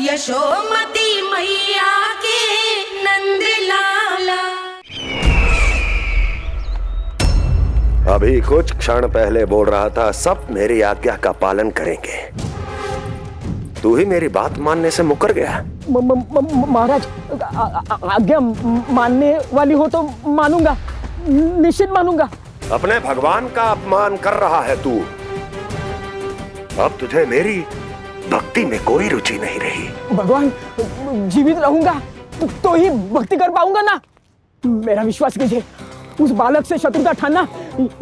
यशोमती मैया के नंद लाला। अभी कुछ क्षण पहले बोल रहा था सब मेरी आज्ञा का पालन करेंगे, तू ही मेरी बात मानने से मुकर गया। महाराज, आज्ञा मानने वाली हो तो मानूंगा, निश्चित मानूंगा। अपने भगवान का अपमान कर रहा है तू। अब तुझे मेरी भक्ति में कोई रुचि नहीं रही। भगवान, जीवित रहूंगा तो ही भक्ति कर पाऊंगा ना। मेरा विश्वास कीजिए, उस बालक से शत्रुता ठानना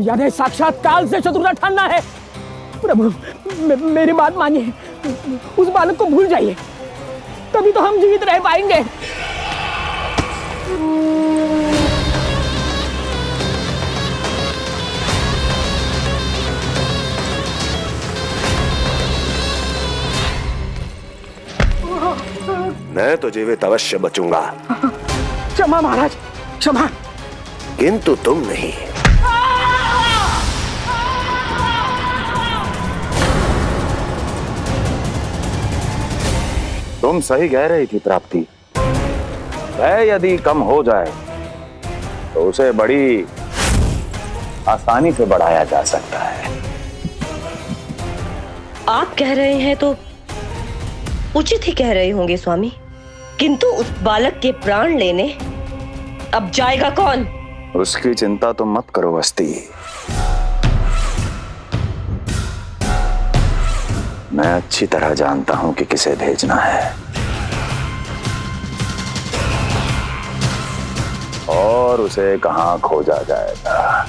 याद है, साक्षात काल से शत्रुता ठानना है। प्रभु, मेरी बात मानिए, उस बालक को भूल जाइए, तभी तो हम जीवित रह पाएंगे। मैं तो जीवित अवश्य बचूंगा। क्षमा महाराज, क्षमा। किंतु तुम नहीं। तुम सही कह रही थी प्राप्ति। भय यदि कम हो जाए तो उसे बड़ी आसानी से बढ़ाया जा सकता है। आप कह रहे हैं तो उचित ही कह रहे होंगे स्वामी, किंतु उस बालक के प्राण लेने अब जाएगा कौन? उसकी चिंता तो मत करो वस्ती, मैं अच्छी तरह जानता हूं कि किसे भेजना है और उसे कहां खोजा जाएगा।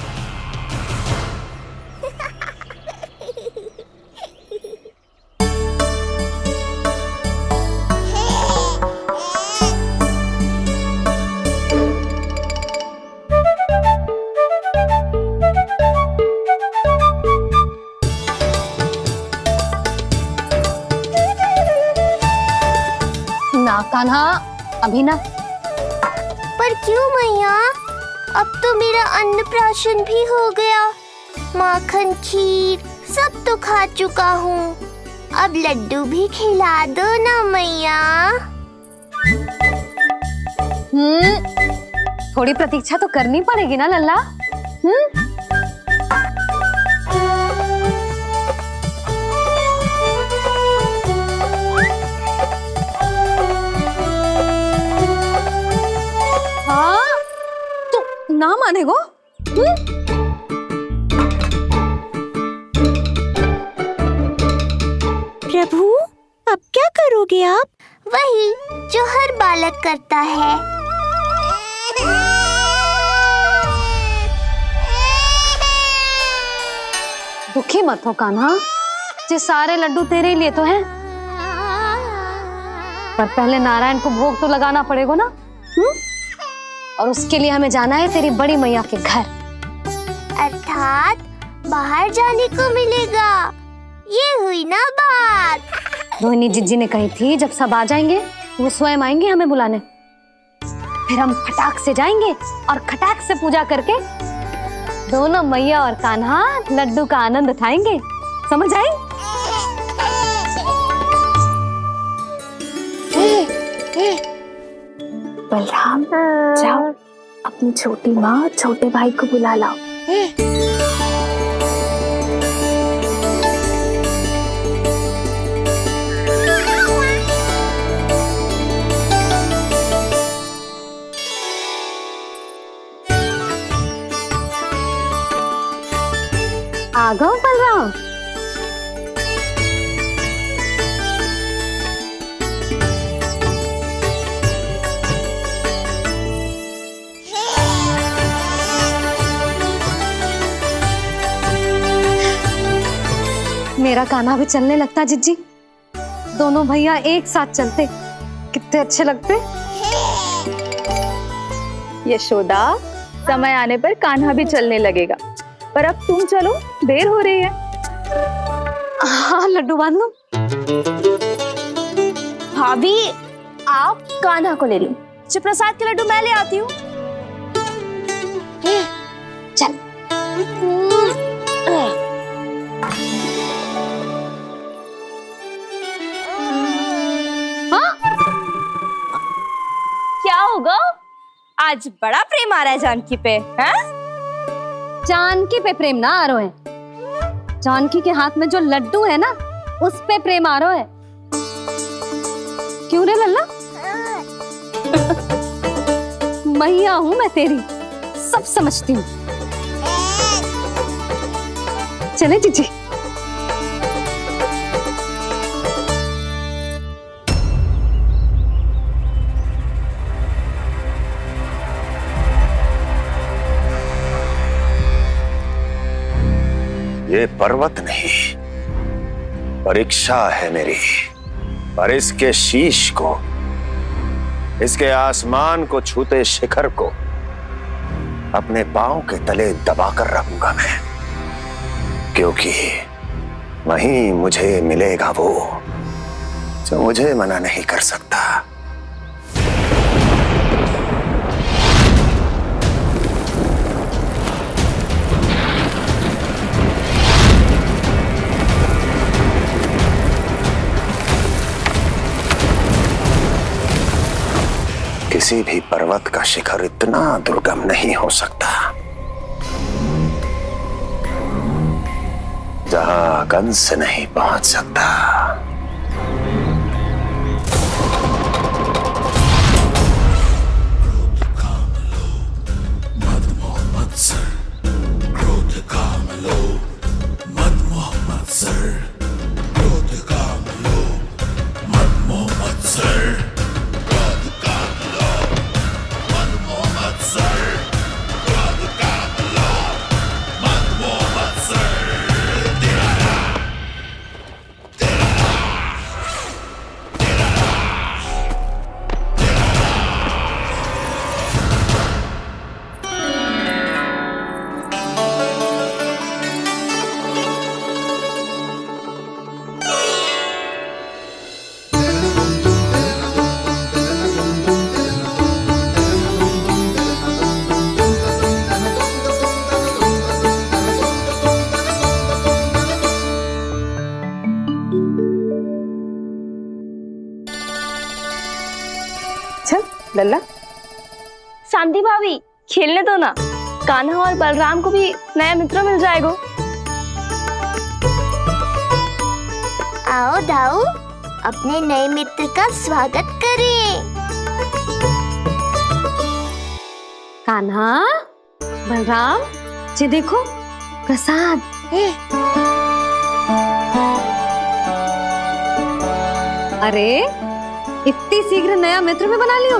कान्हा, अभी ना। पर क्यों मैया? अब तो मेरा अन्नप्राशन भी हो गया, माखन खीर सब तो खा चुका हूँ। अब लड्डू भी खिला दो ना मैया। थोड़ी प्रतीक्षा तो करनी पड़ेगी ना लल्ला। ना मानेगो? प्रभु, अब क्या करोगे आप? वही जो हर बालक करता है। दुखी मत हो कान्हा, ये सारे लड्डू तेरे लिए तो हैं। पर पहले नारायण को भोग तो लगाना पड़ेगा ना। और उसके लिए हमें जाना है तेरी बड़ी मैया के घर। अर्थात बाहर जाने को मिलेगा, ये हुई ना बात। रोहिणी जिज्जी ने कही थी जब सब आ जाएंगे वो स्वयं आएंगे हमें बुलाने, फिर हम फटाक से जाएंगे और खटाक से पूजा करके दोनों मैया और कान्हा लड्डू का आनंद उठाएंगे। समझ आई? बलराम, जाओ अपनी छोटी माँ और छोटे भाई को बुला लाओ। आ गओ बलराम। मेरा कान्हा भी चलने लगता जिज्जी, दोनों भैया एक साथ चलते कितने अच्छे लगते। यशोदा, समय आने पर कान्हा भी चलने लगेगा, पर अब तुम चलो, देर हो रही है। हाँ, लड्डू बांध लो। भाभी, आप कान्हा को ले लो, शिवप्रसाद के लड्डू मैं ले आती हूँ। चल। हाँ, आज बड़ा प्रेम आ रहा है जानकी पे, हैं? जानकी पे प्रेम ना आरो है, जानकी के हाथ में जो लड्डू है ना उस पे प्रेम आरो है। क्यों रे लल्ला? मैया हूं मैं तेरी, सब समझती हूँ। चले जीजी। ये पर्वत नहीं, परीक्षा है मेरी, पर इसके शीश को, इसके आसमान को छूते शिखर को अपने पांव के तले दबाकर रखूंगा मैं, क्योंकि वहीं मुझे मिलेगा वो जो मुझे मना नहीं कर सकता। किसी भी पर्वत का शिखर इतना दुर्गम नहीं हो सकता जहां कंस नहीं पहुंच सकता। लल्ला, शांति भाभी खेलने दो ना, कान्हा और बलराम को भी नया मित्र मिल जाएगा। आओ दाऊ, अपने नए मित्र का स्वागत करें। कान्हा, बलराम, ये देखो प्रसाद। अरे इतनी शीघ्र नया मित्र भी बना लियो?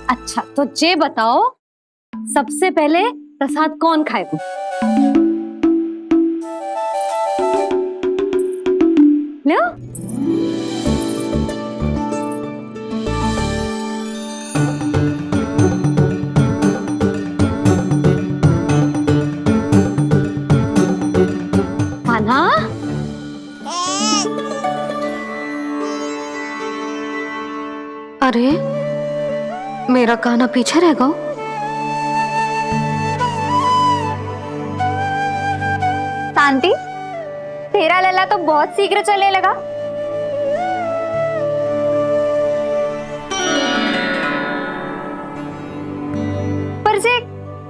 अच्छा तो ये बताओ, सबसे पहले प्रसाद कौन खाएगा? लो। कान्हा, अरे मेरा कान्हा पीछे रह गया। शांति, तेरा लल्ला तो बहुत शीघ्र चलने लगा। पर जे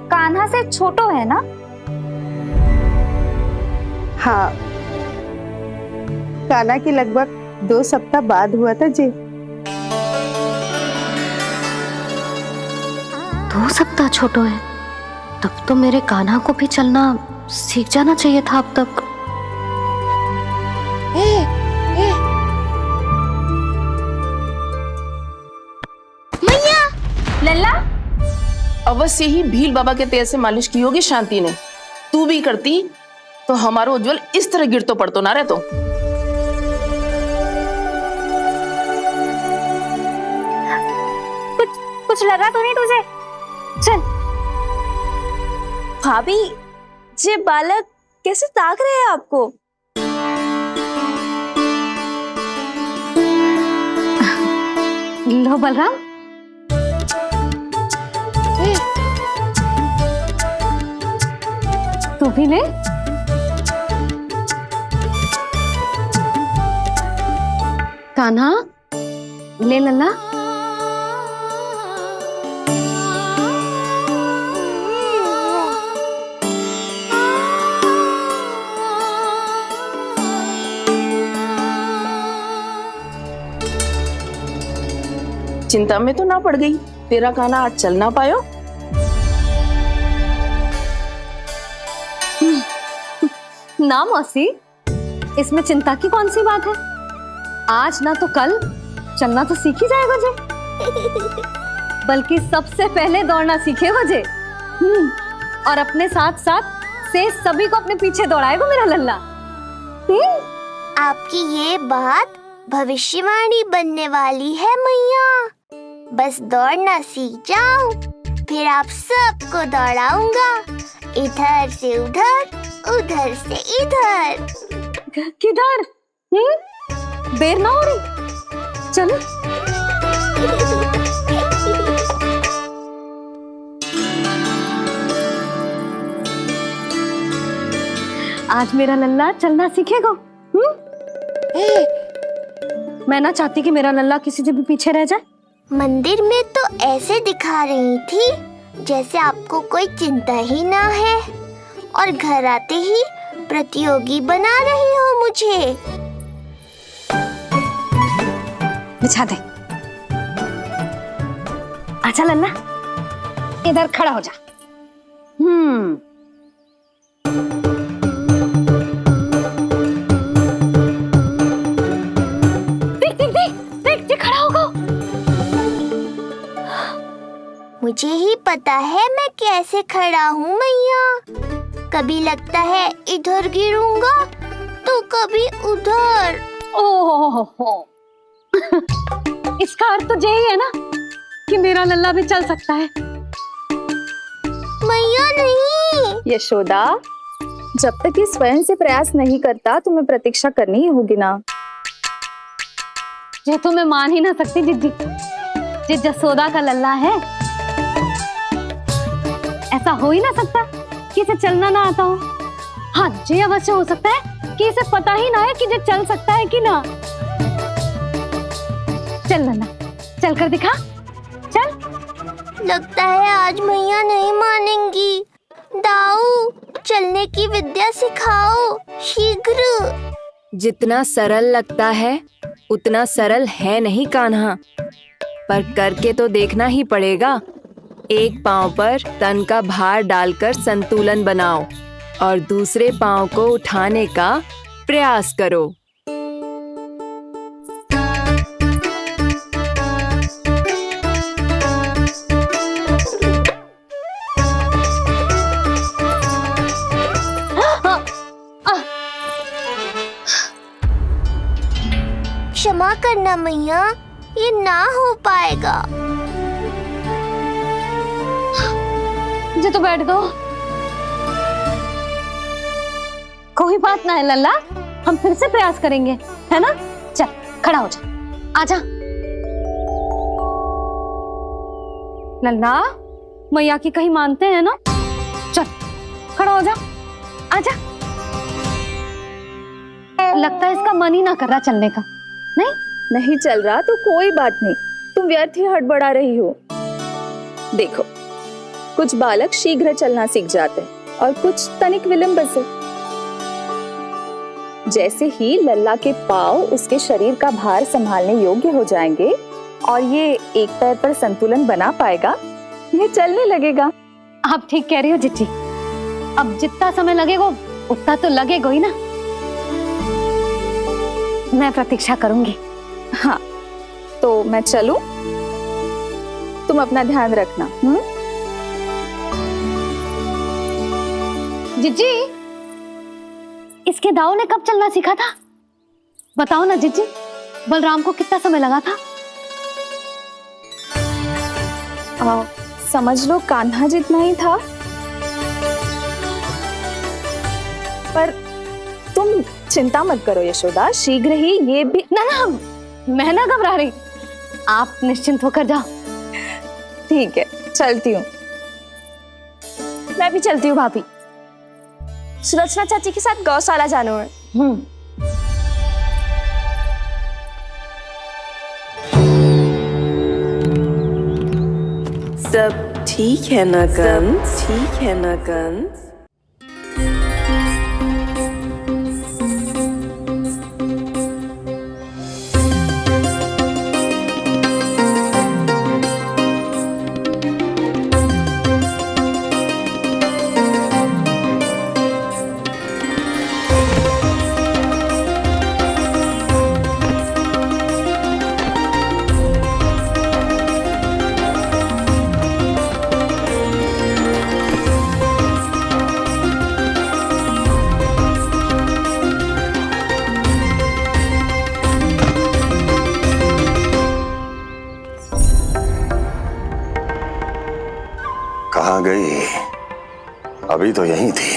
कान्हा से छोटो है ना? हाँ, कान्हा की लगभग 2 सप्ताह बाद हुआ था जी। 2 सप्ताह छोटो है, तब तो मेरे कान्हा को भी चलना सीख जाना चाहिए था अब तक। मैया, लल्ला, अवश्य ही भील बाबा के तेल से मालिश की होगी शांति ने। तू भी करती तो हमारा उज्जवल इस तरह गिर तो पड़तो ना रहतो। कुछ लगा तो नहीं तुझे? चल। भाभी, ये बालक कैसे ताक रहे हैं आपको? लो बलराम, तू भी ले। कान्हा, ले लल्ला। चिंता में तो ना पड़ गई, तेरा कान्हा आज चल ना पायो। ना मौसी, इसमें चिंता की कौन सी बात है? आज ना तो कल चलना तो सीख ही जाएगा जे। बल्कि सबसे पहले दौड़ना सीखेगा जे। और अपने साथ साथ से सभी को अपने पीछे दौड़ाएगा मेरा लल्ला। आपकी ये बात भविष्यवाणी बनने वाली है मैया। बस दौड़ना सीख जाऊं, फिर आप सबको दौड़ाऊंगा, इधर से उधर, उधर से इधर। किधर? देर ना हो रही, चलो। आज मेरा लल्ला चलना सीखेगा। मैं ना चाहती कि मेरा लल्ला किसी से भी पीछे रह जाए। मंदिर में तो ऐसे दिखा रही थी जैसे आपको कोई चिंता ही ना है, और घर आते ही प्रतियोगी बना रही हो मुझे। बिछा दे। अच्छा लल्ला, इधर खड़ा हो जा। देख खड़ा होगा। मुझे ही पता है मैं कैसे खड़ा हूँ मैया। कभी लगता है इधर गिरूंगा तो कभी उधर। ओह, इसका अर्थ तो यही है ना कि मेरा लल्ला भी चल सकता है। मैया नहीं। यशोदा, जब तक ये स्वयं से प्रयास नहीं करता तुम्हें प्रतीक्षा करनी ही होगी ना। ये तो मैं मान ही ना सकती जिद्दी, जे जसोदा का लल्ला है। ऐसा हो ही ना सकता कि इसे चलना ना आता हो। हाँ, ये अवश्य हो सकता है कि इसे पता ही ना है कि ये चल सकता है कि ना। चल लल्ला, चल कर दिखा, चल। लगता है आज मैया नहीं मानेंगी। दाऊ, चलने की विद्या सिखाओ शीघ्र। जितना सरल लगता है उतना सरल है नहीं कान्हा, पर करके तो देखना ही पड़ेगा। एक पांव पर तन का भार डालकर संतुलन बनाओ और दूसरे पांव को उठाने का प्रयास करो। क्षमा करना मैया, ये ना हो पाएगा। मुझे तो बैठ दो। कोई बात ना है लल्ला, हम फिर से प्रयास करेंगे, है ना? चल खड़ा हो जा, आजा। लल्ला, मैया की कहीं मानते हैं ना? चल खड़ा हो जा, आजा। लगता है इसका मन ही ना कर रहा चलने का। नहीं चल रहा तो कोई बात नहीं, तुम व्यर्थ ही हड़बड़ा रही हो। देखो, कुछ बालक शीघ्र चलना सीख जाते हैं और कुछ तनिक विलंब से। जैसे ही लल्ला के पांव उसके शरीर का भार संभालने योग्य हो जाएंगे और ये एक पैर पर संतुलन बना पाएगा, ये चलने लगेगा। आप ठीक कह रही हो जिज्जी। अब जितना समय लगेगा उतना तो लगेगा ही ना। मैं प्रतीक्षा करूंगी। हाँ, तो मैं चलूं? तुम अपना ध्यान रखना। जिज्जी, इसके दाऊ ने कब चलना सीखा था? बताओ ना जिज्जी, बलराम को कितना समय लगा था? समझ लो कान्हा जितना ही था। पर तुम चिंता मत करो यशोदा, शीघ्र ही ये भी। ना, मैं ना घबरा रही, आप निश्चिंत होकर जाओ। ठीक है, चलती हूँ। मैं भी चलती हूँ भाभी। सुलोचना चाची के साथ गौशाला जाना है। सब ठीक है ना कंस? ठीक है ना कंस? कहाँ गई? अभी तो यहीं थी।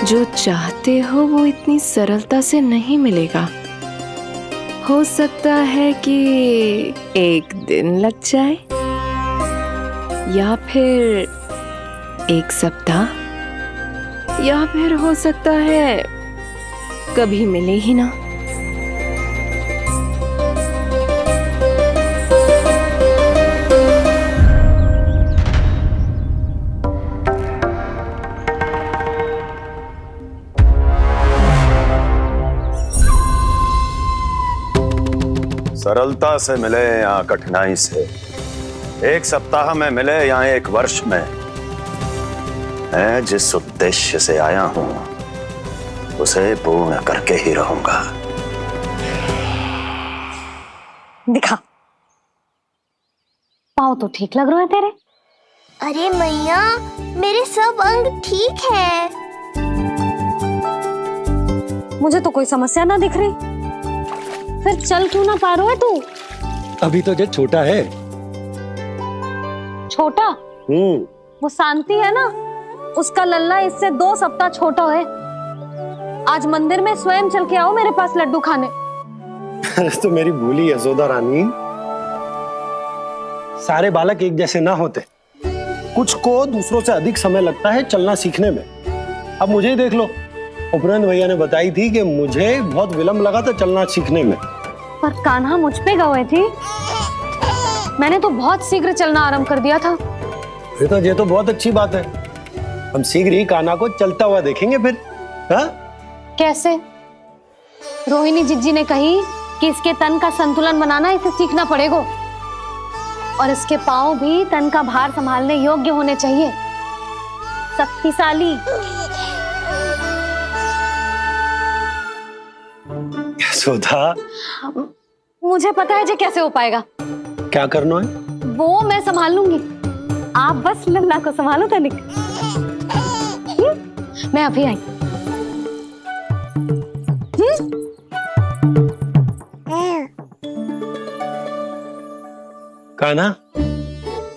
जो चाहते हो वो इतनी सरलता से नहीं मिलेगा। हो सकता है कि एक दिन लग जाए या फिर एक सप्ताह, या फिर हो सकता है कभी मिले ही ना। सरलता से मिले या कठिनाई से, एक सप्ताह में मिले या एक वर्ष में, मैं जिस उद्देश्य से आया हूं उसे पूर्ण करके ही रहूंगा। दिखा, पाँव तो ठीक लग रहे हैं तेरे। अरे मैया, मेरे सब अंग ठीक है। मुझे तो कोई समस्या ना दिख रही। फिर चल क्यों ना पा रहा है तू? अभी तो जो छोटा है। छोटा? वो शांति है ना, उसका लल्ला इससे 2 सप्ताह छोटा है। आज मंदिर में स्वयं चल के आओ मेरे पास लड्डू खाने। तो मेरी भूली यशोदा रानी, सारे बालक एक जैसे ना होते। कुछ को दूसरों से अधिक समय लगता है चलना सीखने में। अब मुझे ही देख लो, उपरांत भैया ने बताई थी कि मुझे बहुत विलंब लगा था चलना सीखने में। पर कान्हा मुझ पे गए थी। मैंने तो बहुत शीघ्र चलना आरंभ कर दिया था। फिर तो ये तो बहुत अच्छी बात है। हम शीघ्र ही कान्हा को चलता हुआ देखेंगे फिर। हाँ? कैसे? रोहिणी जिज्जी ने कही कि इसके तन का संतुलन बनाना इसे सीखना पड़ेगा, और इसके पांव भी तन का भार संभालने योग्य होने चाहिए, शक्तिशाली। यशोदा, मुझे पता है जे कैसे हो पाएगा। क्या करना है? वो मैं संभाल लूंगी, आप बस लल्ला को संभालो तनिक। मैं अभी आई। कान्हा,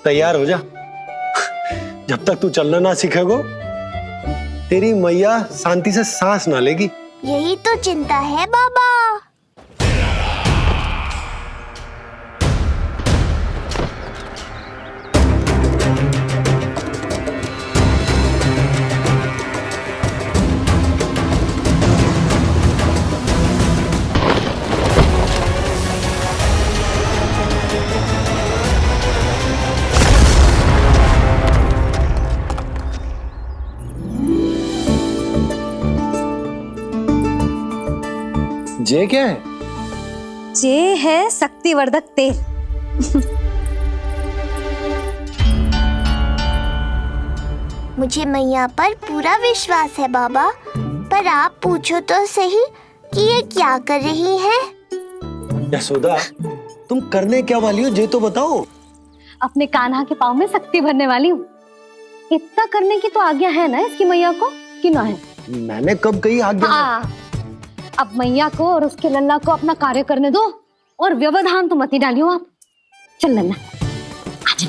तैयार हो जा। जब तक तू चलना ना सीखेगो, तेरी मैया शांति से सांस ना लेगी। यही तो चिंता है बाबा। जे क्या है? जे है शक्तिवर्धक तेल। मुझे मैया पर पूरा विश्वास है बाबा, पर आप पूछो तो सही कि ये क्या कर रही है। यशोदा, तुम करने क्या वाली हो ये तो बताओ। अपने कान्हा के पाँव में शक्ति भरने वाली हूँ। इतना करने की तो आज्ञा है ना इसकी मैया को, कि ना है? मैंने कब कही आज्ञा? अब मैया को और उसके लल्ला को अपना कार्य करने दो, और व्यवधान तो मत ही डालियो आप। चल लल्ला, आजा।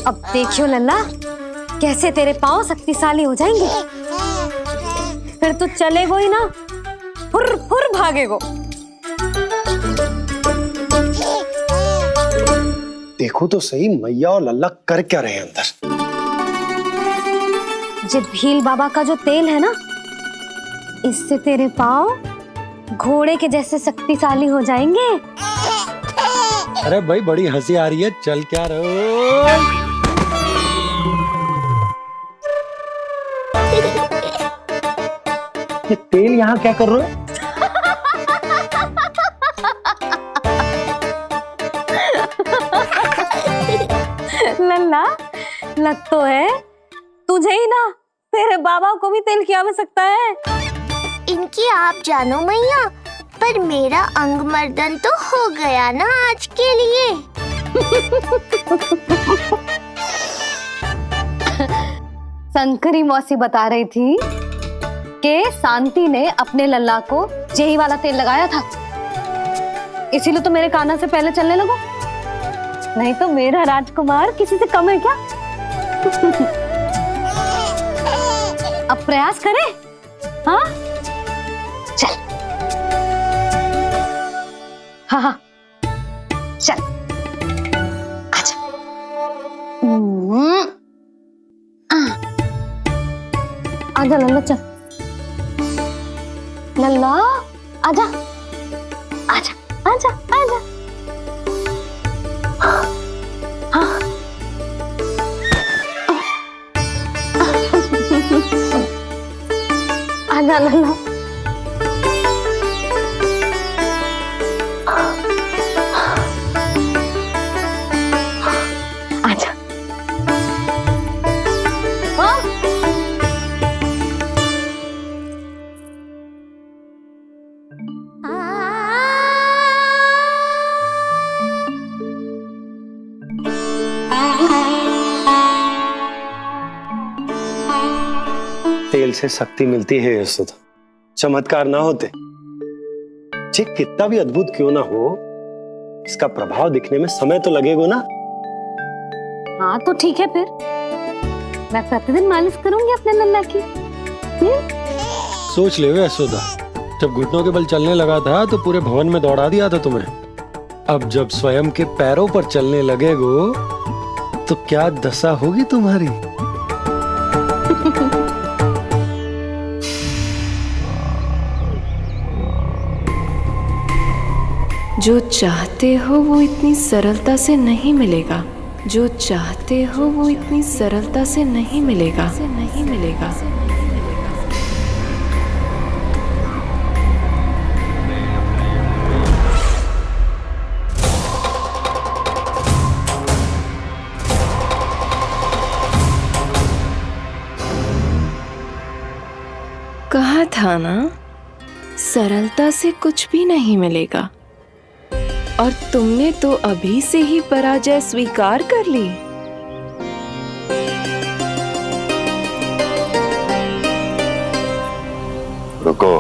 अब देखियो लल्ला, कैसे तेरे पांव शक्तिशाली हो जाएंगे। फिर तू चलेगो ही ना, फुर फुर भागेगो। देखो तो सही, मैया और लल्ला कर क्या रहे हैं अंदर। जे भील बाबा का जो तेल है ना, इससे तेरे पांव घोड़े के जैसे शक्तिशाली हो जाएंगे। अरे भाई, बड़ी हंसी आ रही है, चल क्या रहो। ये तेल यहाँ क्या कर रहे हो? लल्ला लग तो है तुझे ही ना, तेरे बाबा को भी तेल की आवश्यकता है। इनकी आप जानो मैया, पर मेरा अंग मर्दन तो हो गया ना आज के लिए। शंकरी मौसी बता रही थी कि शांति ने अपने लल्ला को यही वाला तेल लगाया था, इसीलिए तो मेरे कान्हा से पहले चलने लगो, नहीं तो मेरा राजकुमार किसी से कम है क्या? अब प्रयास करें, हाँ चल, हाँ हाँ चल आजा। आजा लल्ला चल, लल्ला आजा आजा आजा आजा। हाँ आजा लल्ला। आजा। हाँ तेल से शक्ति मिलती है यशोदा, चमत्कार ना होते, जे कितना भी अद्भुत क्यों ना हो, इसका प्रभाव दिखने में समय तो लगेगा ना। हाँ तो ठीक है, फिर मैं प्रतिदिन मालिश करूंगी अपने लल्ला की। सोच ले यशोदा, जब घुटनों के बल चलने लगा था तो पूरे भवन में दौड़ा दिया था तुम्हें, अब जब स्वयं के पैरों पर चलने लगेगो तो क्या दशा होगी तुम्हारी। जो चाहते हो वो इतनी सरलता से नहीं मिलेगा, जो चाहते हो वो इतनी सरलता से नहीं मिलेगा, नहीं मिलेगा। कहा था ना, सरलता से कुछ भी नहीं मिलेगा, और तुमने तो अभी से ही पराजय स्वीकार कर ली। रुको,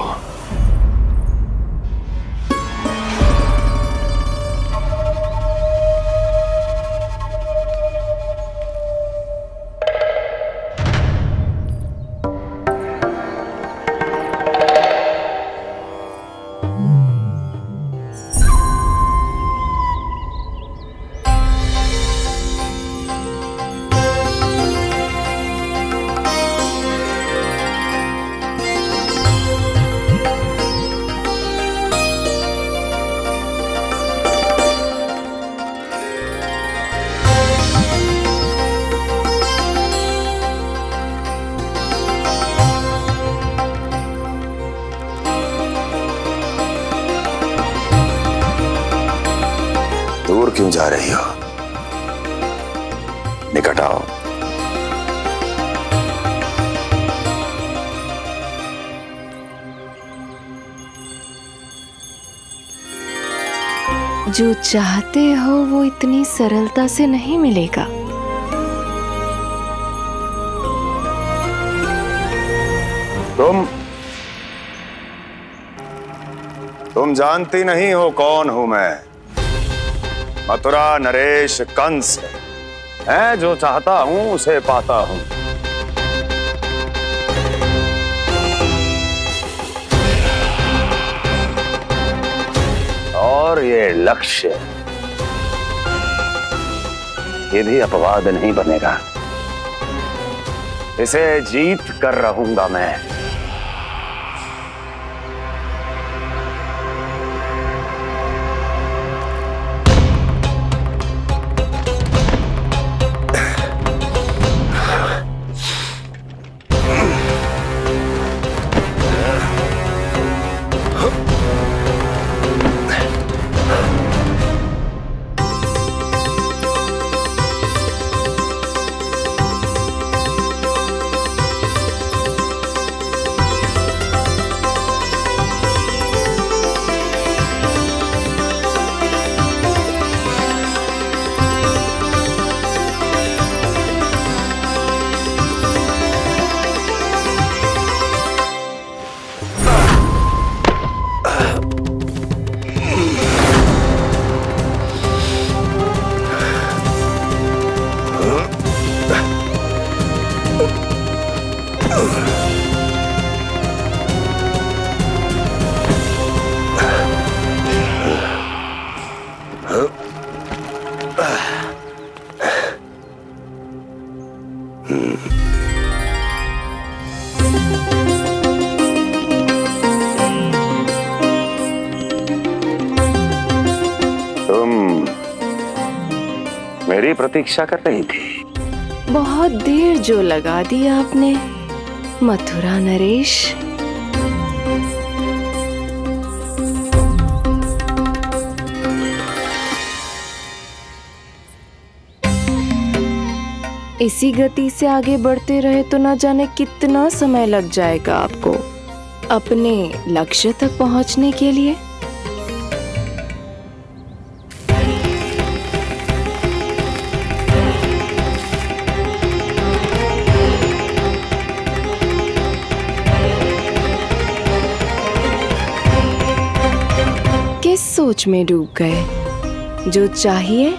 दूर क्यों जा रही हो? निकट आओ। जो चाहते हो वो इतनी सरलता से नहीं मिलेगा। तुम जानती नहीं हो कौन हूं मैं। मथुरा नरेश कंस है, जो चाहता हूं उसे पाता हूं। और ये लक्ष्य, ये भी अपवाद नहीं बनेगा। इसे जीत कर रहूंगा मैं। तुम मेरी प्रतीक्षा कर रही थी। बहुत देर जो लगा दी आपने मथुरा नरेश। इसी गति से आगे बढ़ते रहे तो ना जाने कितना समय लग जाएगा आपको अपने लक्ष्य तक पहुंचने के लिए। किस सोच में डूब गए? जो चाहिए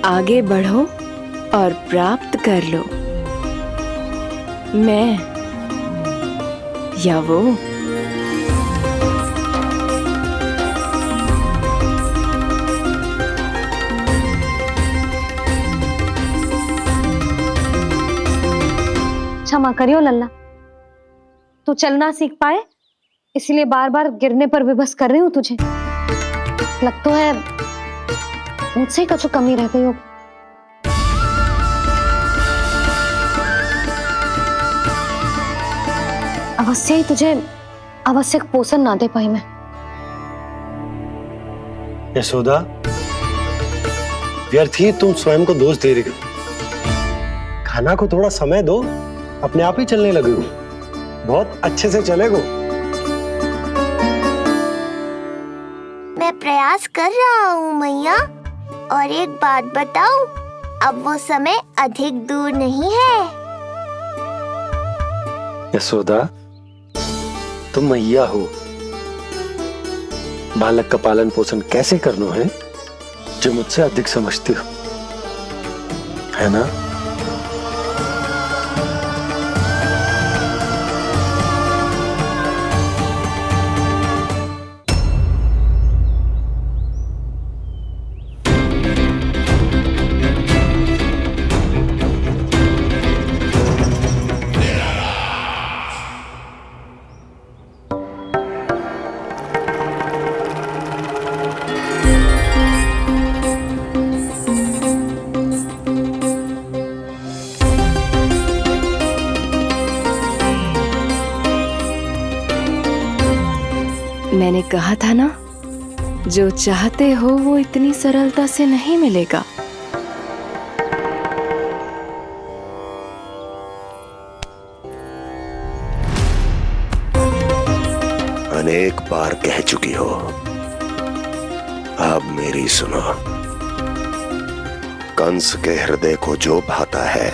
आगे बढ़ो और प्राप्त कर लो। मैं या वो? क्षमा करियो लल्ला, तू चलना सीख पाए इसलिए बार बार गिरने पर विवश कर रही हूँ तुझे। लगता है मुझसे ही कुछ कमी रह गई हो। अवश्य ही तुझे आवश्यक पोषण ना दे पाई मैं। यशोदा, व्यर्थ ही तुम स्वयं को दोष दे रही हो। खाना को थोड़ा समय दो, अपने आप ही चलने लगे हो। बहुत अच्छे से चलेगो। मैं प्रयास कर रहा हूँ मैया। और एक बात बताऊं, अब वो समय अधिक दूर नहीं है। यशोदा, तुम मैया हो। बालक का पालन पोषण कैसे करना है जो मुझसे अधिक समझती हो, है ना? मैंने कहा था ना, जो चाहते हो वो इतनी सरलता से नहीं मिलेगा। अनेक बार कह चुकी हो, अब मेरी सुनो। कंस के हृदय को जो भाता है,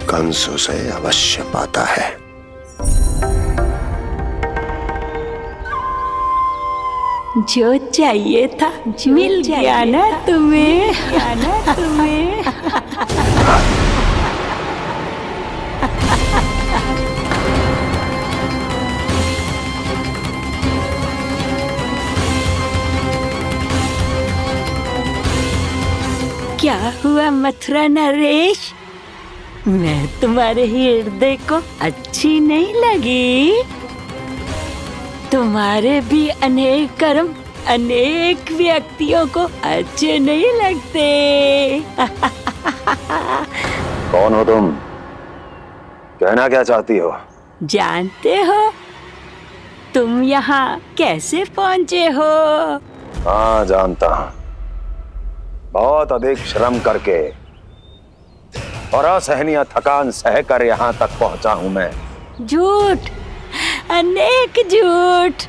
कंस उसे अवश्य पाता है। जो चाहिए था मिल गया ना तुम्हें। क्या हुआ मथुरा नरेश? मैं तुम्हारे हृदय को अच्छी नहीं लगी? तुम्हारे भी अनेक कर्म अनेक व्यक्तियों को अच्छे नहीं लगते। कौन हो तुम? कहना क्या चाहती हो? जानते हो तुम यहाँ कैसे पहुँचे हो? हाँ, जानता हूँ। बहुत अधिक श्रम करके और असहनीय थकान सहकर यहाँ तक पहुँचा हूँ मैं। झूठ, अनेक झूठ।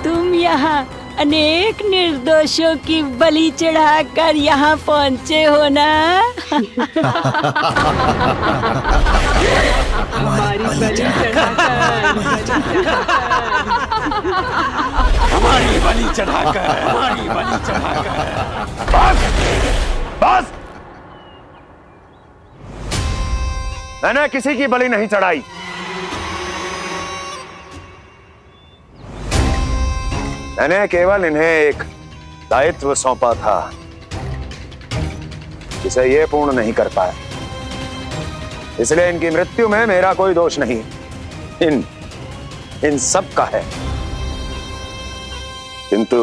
तुम यहाँ अनेक निर्दोषों की बलि चढ़ाकर यहाँ पहुँचे हो ना? हमारी बलि चढ़ाकर, हमारी बलि चढ़ाकर। बस, बस। मैंने किसी की बलि नहीं चढ़ाई। मैंने केवल इन्हें एक दायित्व सौंपा था जिसे ये पूर्ण नहीं कर पाए, इसलिए इनकी मृत्यु में मेरा कोई दोष नहीं, इन सब का है। किंतु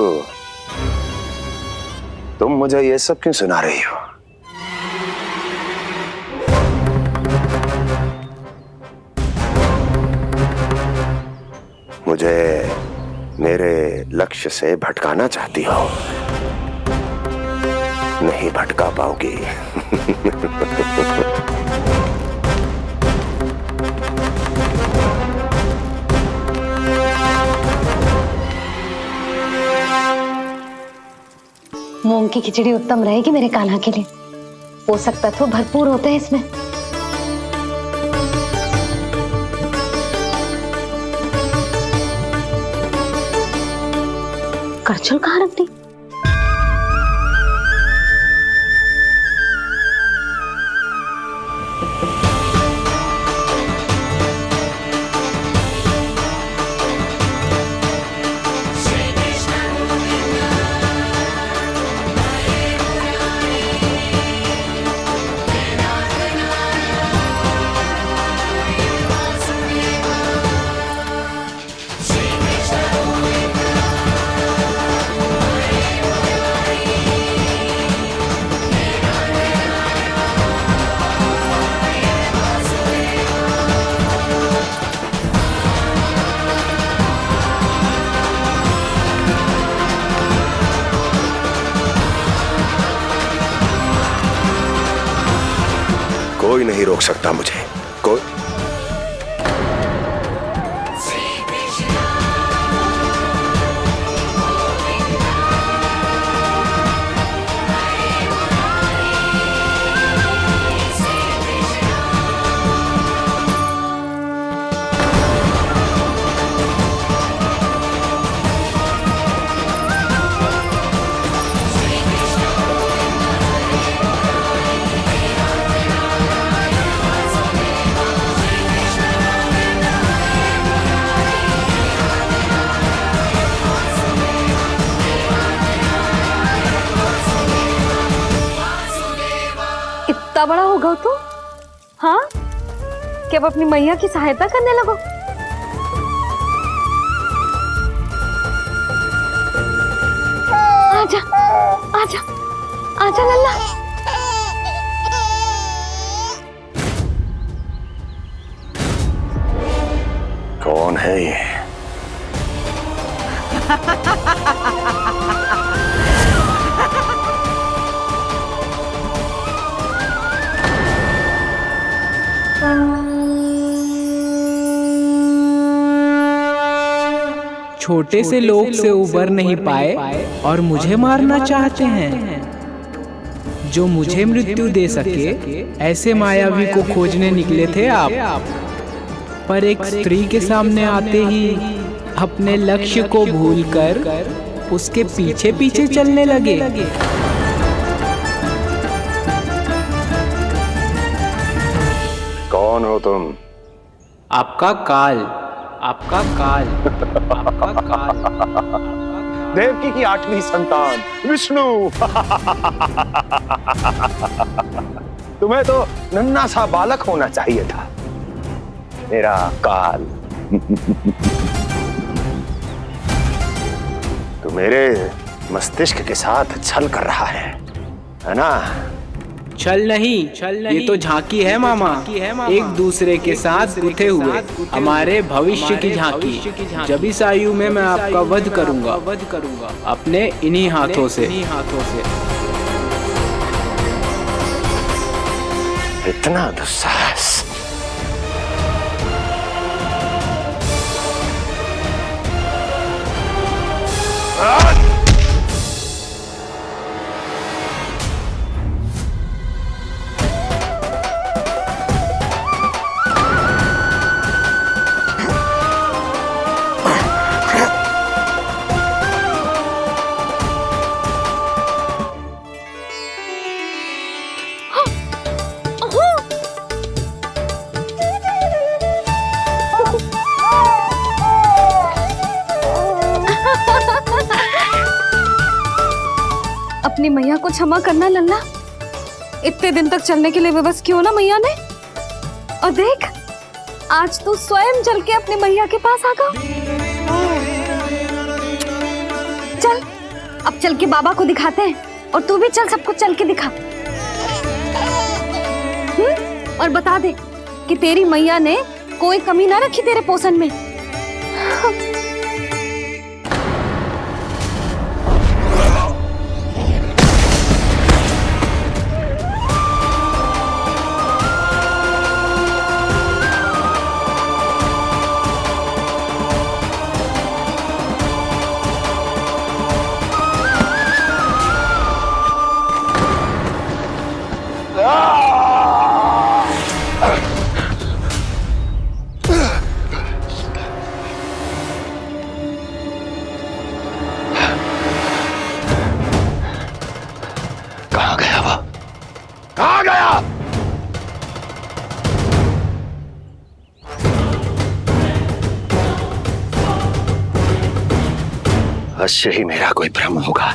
तुम मुझे ये सब क्यों सुना रही हो? मुझे मेरे लक्ष्य से भटकाना चाहती हो? नहीं भटका पाओगी। मूंग की खिचड़ी उत्तम रहेगी मेरे कान्हा के लिए। पोषक तत्व भरपूर होते हैं इसमें। करछुल कहाँ रख दी? कोई नहीं रोक सकता मुझे, कोई। इतना बड़ा हो गया तो? हाँ, क्या अब अपनी मैया की सहायता करने लगो? आजा, आजा, आजा लल्ला। कौन है ये? छोटे से लोग से उबर नहीं पाए और मुझे मारना चाहते हैं। जो मुझे मृत्यु दे सके ऐसे मायावी को खोजने निकले थे आप, पर एक स्त्री के सामने आते ही अपने लक्ष्य को भूलकर उसके पीछे पीछे चलने लगे। कौन हो तुम? आपका काल, आपका काल, आपका काल। देवकी की 8वीं संतान विष्णु। तुम्हें तो नन्हा सा बालक होना चाहिए था, मेरा काल। तू मेरे मस्तिष्क के साथ छल कर रहा है ना? छल नहीं, ये तो झांकी है मामा। एक दूसरे के साथ गुथे हुए हमारे भविष्य की झांकी। जब इस आयु में मैं आपका वध करूंगा अपने इन्हीं हाथों से। इतना दुस्साहस! अपनी मैया को क्षमा करना लल्ला। इतने दिन तक चलने के लिए विवश क्यों ना मैया ने। और देख, आज तू स्वयं चल के अपनी मैया के पास आ गया। चल, अब चल के बाबा को दिखाते हैं, और तू भी चल, सबको चल के दिखा। और बता दे कि तेरी मैया ने कोई कमी ना रखी तेरे पोषण में। कहाँ गया वो? कहाँ गया? अवश्य ही मेरा कोई भ्रम होगा।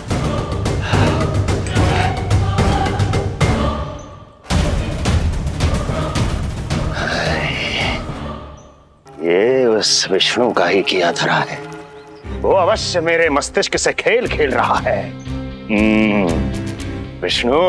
ये उस विष्णु का ही किया धरा है। वो अवश्य मेरे मस्तिष्क से खेल खेल रहा है। विष्णु,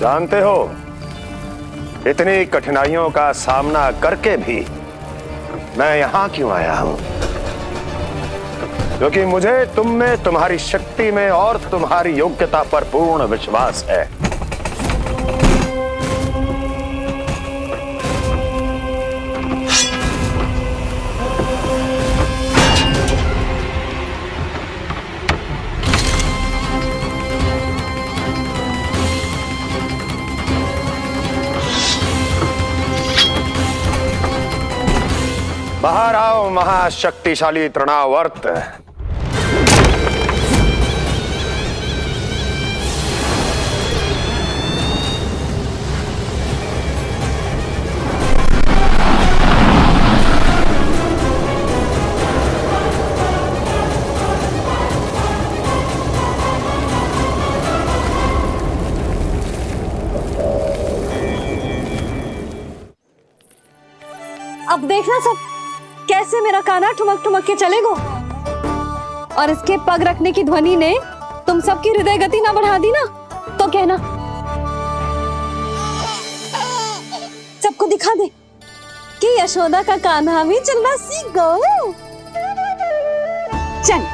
जानते हो, इतनी कठिनाइयों का सामना करके भी मैं यहां क्यों आया हूं? क्योंकि मुझे तुम में, तुम्हारी शक्ति में और तुम्हारी योग्यता पर पूर्ण विश्वास है। बाहर आओ महाशक्तिशाली तृणावर्त। अब देखना सब कैसे मेरा कान्हा ठुमक ठुमक के चलेगो। और इसके पग रखने की ध्वनि ने तुम सबकी हृदय गति ना बढ़ा दी ना, तो कहना। सबको दिखा दे कि यशोदा का कान्हा भी चलना सीख गो। चल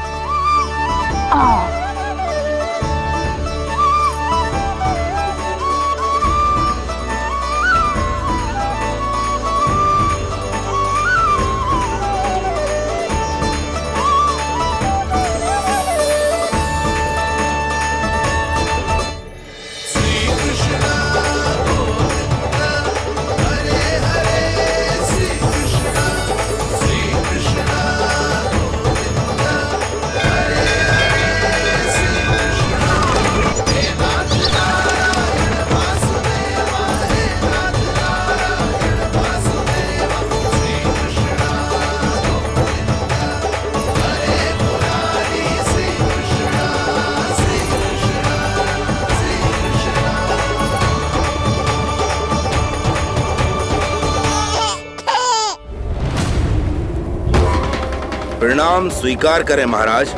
प्रणाम स्वीकार करें महाराज।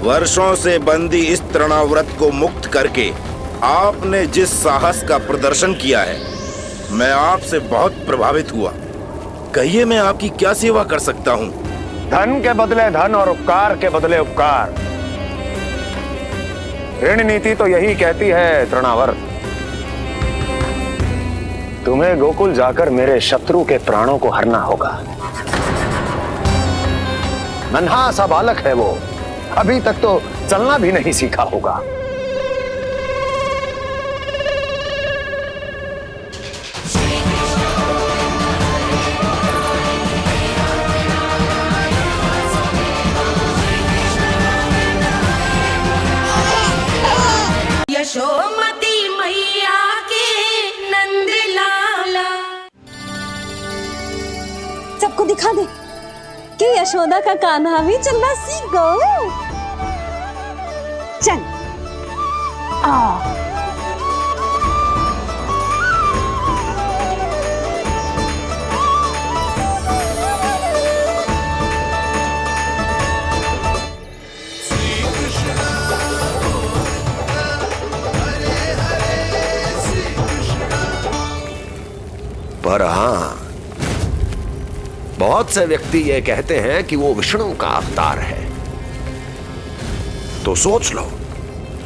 वर्षों से बंदी इस तृणाव्रत को मुक्त करके आपने जिस साहस का प्रदर्शन किया है, मैं आपसे बहुत प्रभावित हुआ। कहिए मैं आपकी क्या सेवा कर सकता हूँ? धन के बदले धन और उपकार के बदले उपकार। ऋण नीति तो यही कहती है तृणावर्त। तुम्हें गोकुल जाकर मेरे शत्रु के प्राणों को हरना होगा। नन्हा सा बालक है वो, अभी तक तो चलना भी नहीं सीखा होगा। यशोमती मैया के नंद लाला। सबको दिखा दे कि यशोदा का कान्हा भी चलना सीख गो। चल आ पर हां, बहुत से व्यक्ति ये कहते हैं कि वो विष्णु का अवतार है। तो सोच लो,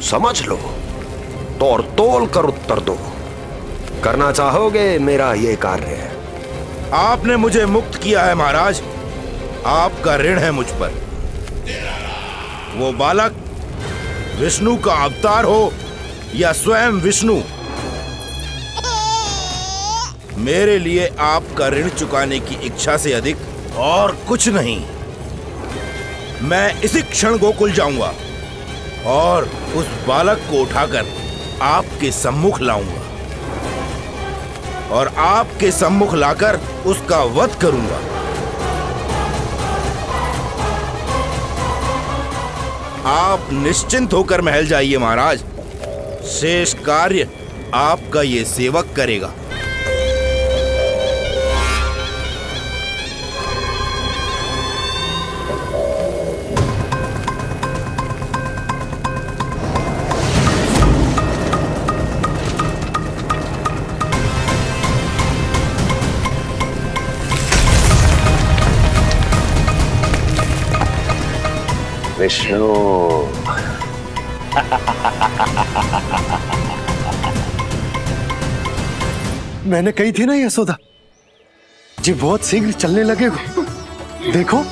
समझ लो, तोड़ तोल कर उत्तर दो। करना चाहोगे मेरा ये कार्य? आपने मुझे मुक्त किया है महाराज, आपका ऋण है मुझ पर। वो बालक विष्णु का अवतार हो या स्वयं विष्णु, मेरे लिए आपका ऋण चुकाने की इच्छा से अधिक और कुछ नहीं। मैं इसी क्षण गोकुल जाऊंगा और उस बालक को उठाकर आपके सम्मुख लाऊंगा और आपके सम्मुख लाकर उसका वध करूंगा। आप निश्चिंत होकर महल जाइए महाराज, शेष कार्य आपका ये सेवक करेगा। विष्णु मैंने कही थी ना यशोदा जी, बहुत शीघ्र चलने लगे। देखो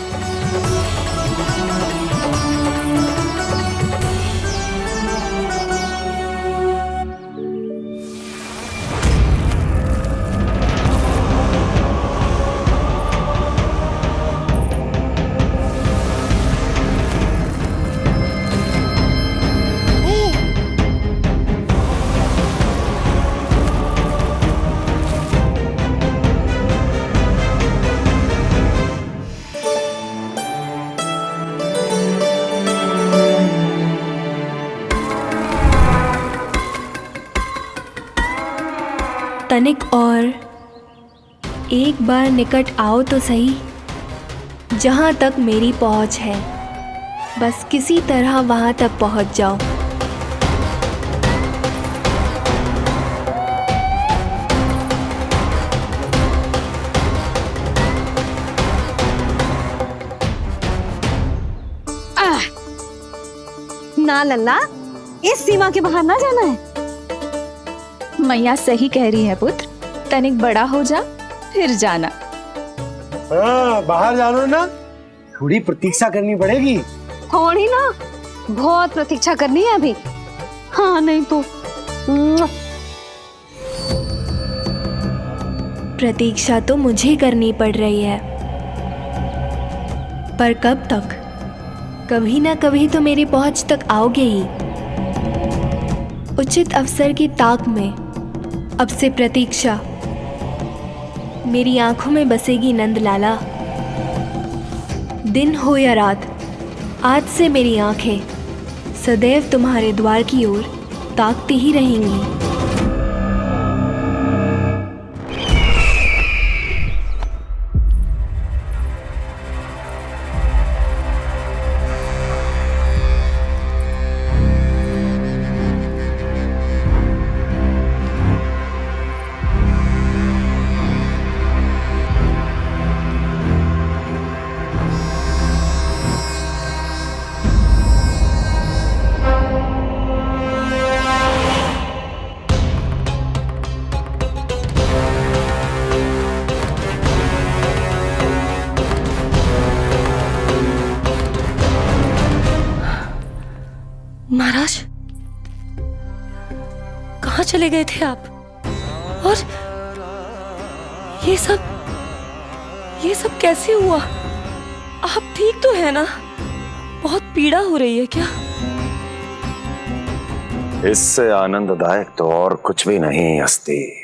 तनिक और एक बार निकट आओ तो सही, जहाँ तक मेरी पहुँच है। बस किसी तरह वहाँ तक पहुँच जाओ। ना लल्ला, इस सीमा के बाहर ना जाना है। मैया सही कह रही है पुत्र, तनिक बड़ा हो जा फिर जाना। हाँ, बाहर जानो ना, थोड़ी प्रतीक्षा करनी पड़ेगी। थोड़ी ना, बहुत प्रतीक्षा करनी है अभी। हाँ नहीं तो प्रतीक्षा तो मुझे करनी पड़ रही है, पर कब तक? कभी ना कभी तो मेरी पहुंच तक आओगे ही। उचित अवसर की ताक में अब से प्रतीक्षा मेरी आंखों में बसेगी नंद लाला। दिन हो या रात, आज से मेरी आंखें सदैव तुम्हारे द्वार की ओर ताकती ही रहेंगी। चले गए थे आप? और ये सब कैसे हुआ? आप ठीक तो है ना? बहुत पीड़ा हो रही है क्या? इससे आनंददायक तो और कुछ भी नहीं हस्ती।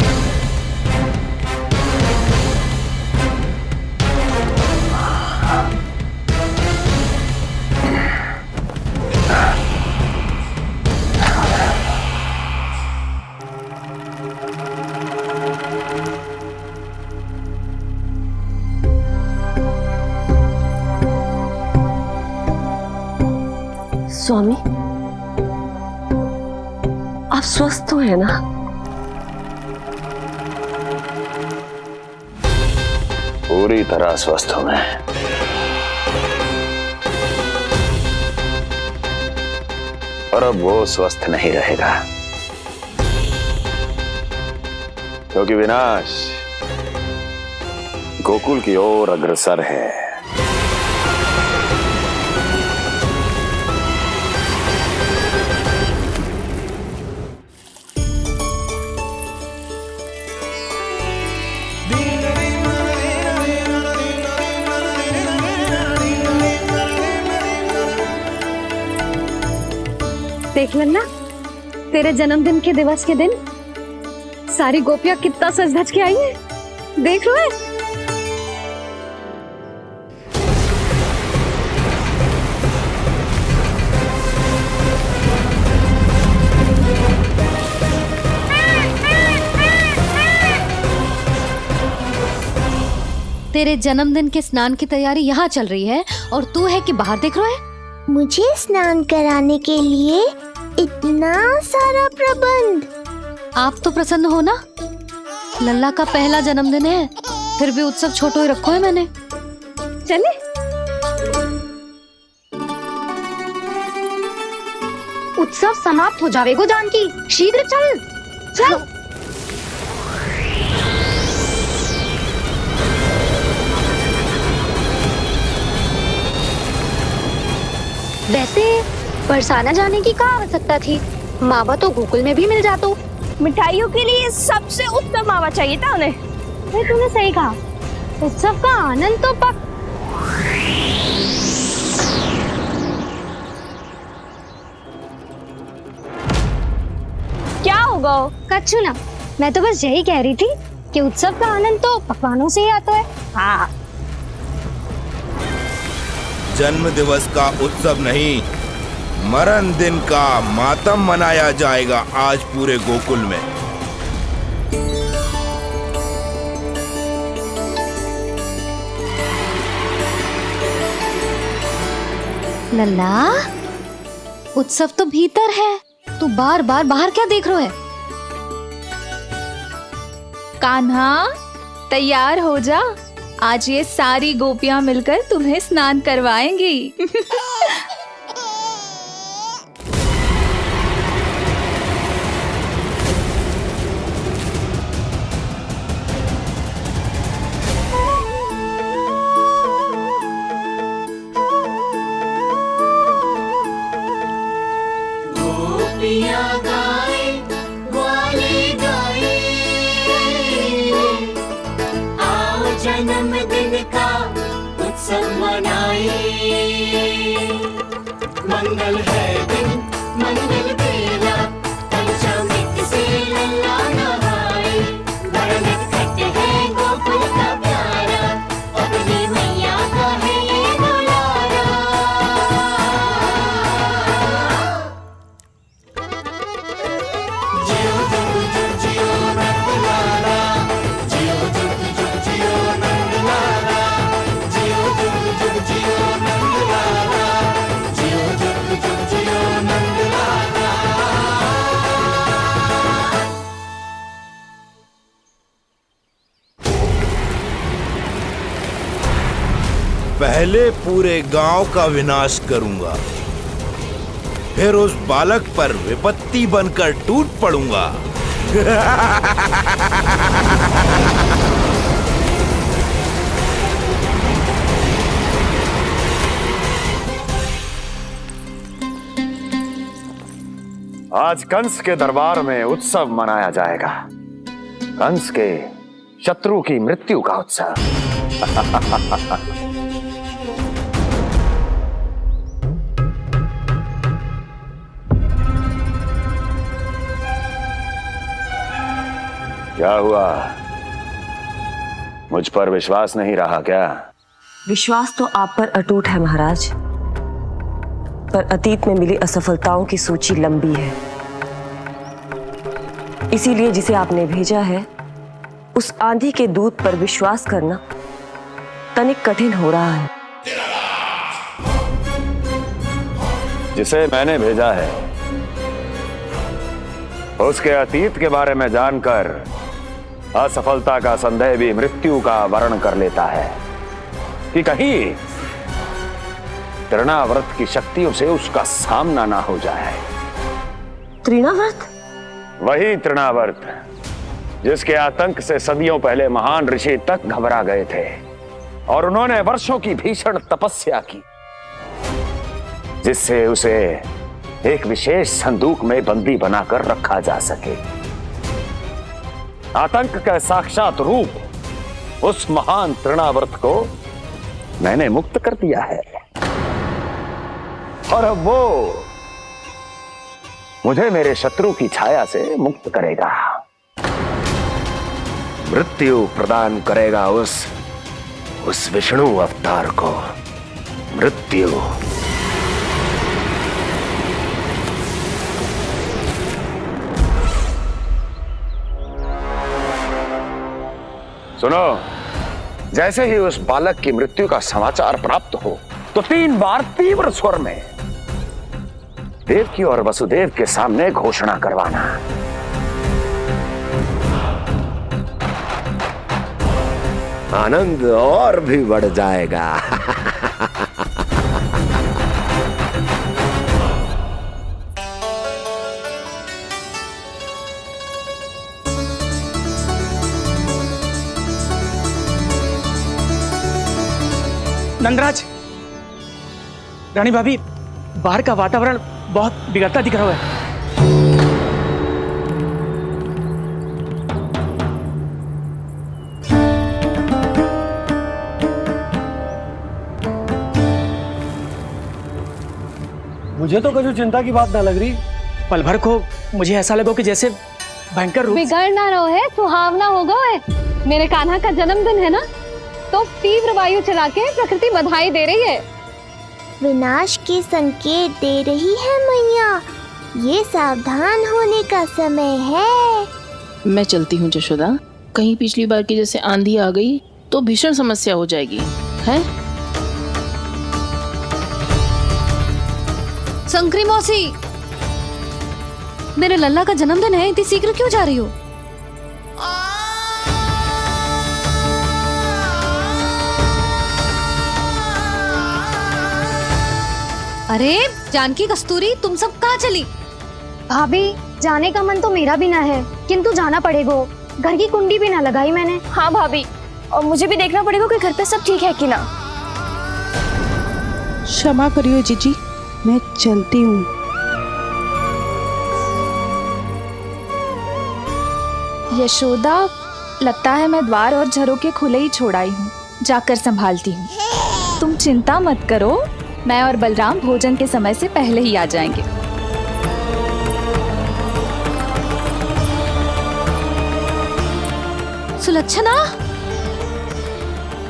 स्वामी, आप स्वस्थ तो है ना? पूरी तरह स्वस्थ हूं मैं। और अब वो स्वस्थ नहीं रहेगा, क्योंकि विनाश गोकुल की ओर अग्रसर है। देख लेना, तेरे जन्मदिन के दिवस के दिन सारी गोपियां कितना सज धज के आई है। देख लो है। तेरे जन्मदिन के स्नान की तैयारी यहाँ चल रही है और तू है कि बाहर देख रहा है। मुझे स्नान कराने के लिए इतना सारा प्रबंध। आप तो प्रसन्न हो ना? लल्ला का पहला जन्मदिन है, फिर भी उत्सव छोटो ही रखो है मैंने। चले उत्सव समाप्त हो जाएगा जानकी, शीघ्र चल चल। वैसे बरसाना जाने की क्या आवश्यकता थी? मावा तो गोकुल में भी मिल जातो। मिठाइयों के लिए सबसे उत्तम मावा चाहिए था उन्हें। तूने सही कहा, उत्सव का आनंद तो पक। क्या होगा? कच्छू ना, मैं तो बस यही कह रही थी कि उत्सव का आनंद तो पकवानों से ही आता है। हाँ, जन्म दिवस का उत्सव नहीं, मरण दिन का मातम मनाया जाएगा आज पूरे गोकुल में। लल्ला, उत्सव तो भीतर है, तू बार बार बाहर क्या देख रहा है? कान्हा, तैयार हो जा, आज ये सारी गोपियां मिलकर तुम्हें स्नान करवाएंगी। जन्मदिन का उत्सव मनाए, मंगल है दिन मंगल बेला, पंचामृत से लल्ला नहाए, बड़ा नटखट है गोकुल का प्यारा, अपनी मैया का है ये दुलारा। जियो जुग जुग जियो नंदलाला, जियो जुग जुग जियो नंदलाला, जियो जुग जुग जियो नंदलाला, जियो जुग जुग जियो नंदलाला। पहले पूरे गांव का विनाश करूंगा, फिर उस बालक पर विपत्ति बनकर टूट पड़ूंगा। आज कंस के दरबार में उत्सव मनाया जाएगा, कंस के शत्रु की मृत्यु का उत्सव। क्या हुआ, मुझ पर विश्वास नहीं रहा क्या? विश्वास तो आप पर अटूट है महाराज, पर अतीत में मिली असफलताओं की सूची लंबी है। इसीलिए जिसे आपने भेजा है उस आंधी के दूत पर विश्वास करना तनिक कठिन हो रहा है। जिसे मैंने भेजा है उसके अतीत के बारे में जानकर असफलता का संदेह भी मृत्यु का वर्ण कर लेता है कि कहीं तृणाव्रत की शक्तियों से उसका सामना ना हो जाए। तृणाव्रत? वही तृणाव्रत जिसके आतंक से सदियों पहले महान ऋषि तक घबरा गए थे और उन्होंने वर्षों की भीषण तपस्या की, जिससे उसे एक विशेष संदूक में बंदी बनाकर रखा जा सके। आतंक का साक्षात रूप उस महान तृणाव्रत को मैंने मुक्त कर दिया है और अब वो मुझे मेरे शत्रु की छाया से मुक्त करेगा, मृत्यु प्रदान करेगा उस विष्णु अवतार को मृत्यु। सुनो, जैसे ही उस बालक की मृत्यु का समाचार प्राप्त हो तो 3 बार तीव्र स्वर में देवकी और वसुदेव के सामने घोषणा करवाना। आनंद और भी बढ़ जाएगा। नंदराज, रानी भाभी, बाहर का वातावरण बहुत बिगड़ता दिख रहा है। मुझे तो कभी चिंता की बात ना लग रही। पल भर को मुझे ऐसा लगो कि जैसे भयंकर रूप बिगड़ ना रहो है, सुहावना होगा है। मेरे कान्हा का जन्मदिन है ना, तो तीव्र वायु चला के प्रकृति बधाई दे रही है। विनाश के संकेत दे रही है मैया, ये सावधान होने का समय है। मैं चलती हूँ जशोदा, कहीं पिछली बार की जैसे आंधी आ गई तो भीषण समस्या हो जाएगी, है? शंकरी मौसी, मेरे लल्ला का जन्मदिन है, इतनी शीघ्र क्यों जा रही हो? अरे जानकी, कस्तूरी, तुम सब कहाँ चली? भाभी, जाने का मन तो मेरा भी ना है, किंतु जाना पड़ेगा। घर की कुंडी भी ना लगाई मैंने। हाँ भाभी, और मुझे भी देखना पड़ेगा कि घर पे सब ठीक है कि ना। क्षमा करियो जीजी, मैं चलती हूँ। यशोदा, लगता है मैं द्वार और झरोके खुले ही छोड़ आई हूँ, जाकर संभालती हूँ। तुम चिंता मत करो, मैं और बलराम भोजन के समय से पहले ही आ जाएंगे। सुलक्षणा,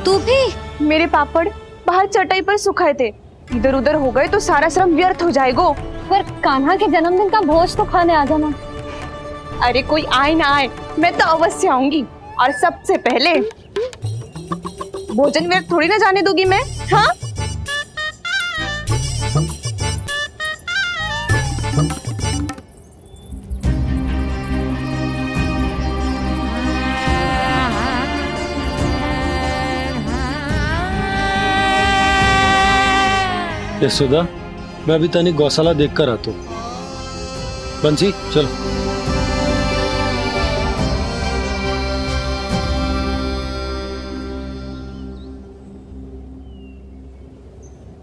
तू भी? मेरे पापड़ बाहर चटाई पर सुखाए थे, इधर उधर हो गए तो सारा श्रम व्यर्थ हो जाएगा। पर कान्हा के जन्मदिन का भोज तो खाने आ जाना। अरे कोई आए ना आए, मैं तो अवश्य आऊंगी, और सबसे पहले भोजन व्यर्थ थोड़ी ना जाने दूंगी मैं। हाँ, यशोदा, मैं अभी तनिक गौशाला देख कर आता हूँ। बंसी, चलो।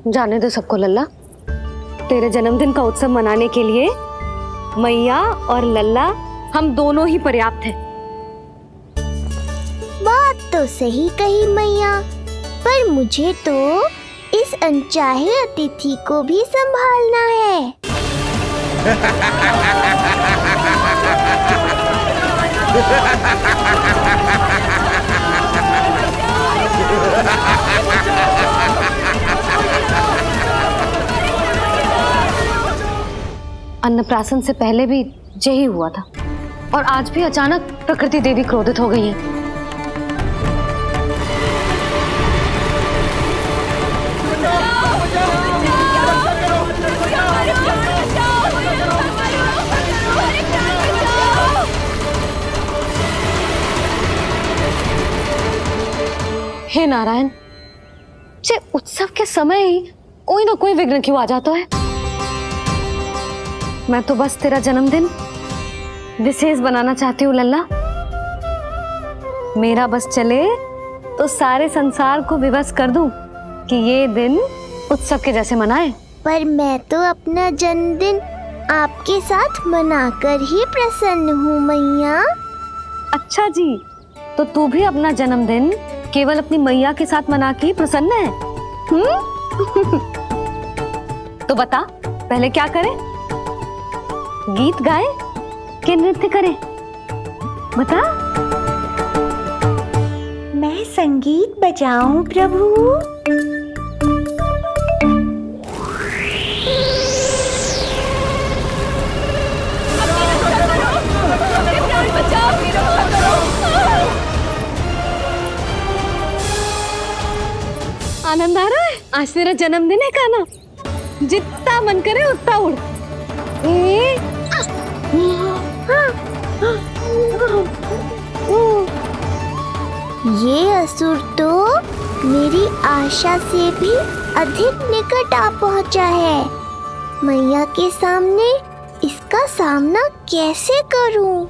जाने दो सबको लल्ला, तेरे जन्मदिन का उत्सव मनाने के लिए मैया और लल्ला हम दोनों ही पर्याप्त हैं। बात तो सही कही मैया, पर मुझे तो इस अनचाहे अतिथि को भी संभालना है। अन्नप्राशन से पहले भी यही हुआ था और आज भी अचानक प्रकृति देवी क्रोधित हो गई है। हे नारायण, जे उत्सव के समय ही कोई ना कोई विघ्न क्यों आ जाता है। मैं तो बस तेरा जन्मदिन विशेष बनाना चाहती हूँ लल्ला। मेरा बस चले तो सारे संसार को विवश कर दूं कि ये दिन उत्सव के जैसे मनाए। पर मैं तो अपना जन्मदिन आपके साथ मनाकर ही प्रसन्न हूँ मैया। अच्छा जी, तो तू भी अपना जन्मदिन केवल अपनी मैया के साथ मना के ही प्रसन्न है? तो बता, पहले क्या करें? गीत गाए कि नृत्य करें? बता। मैं संगीत बजाऊं प्रभु? आनंद आ रहा है? आज तेरा जन्मदिन है कान्हा, जितना मन करे उतना उड़। ये असुर तो मेरी आशा से भी अधिक निकट आ पहुंचा है। मैया के सामने इसका सामना कैसे करूं?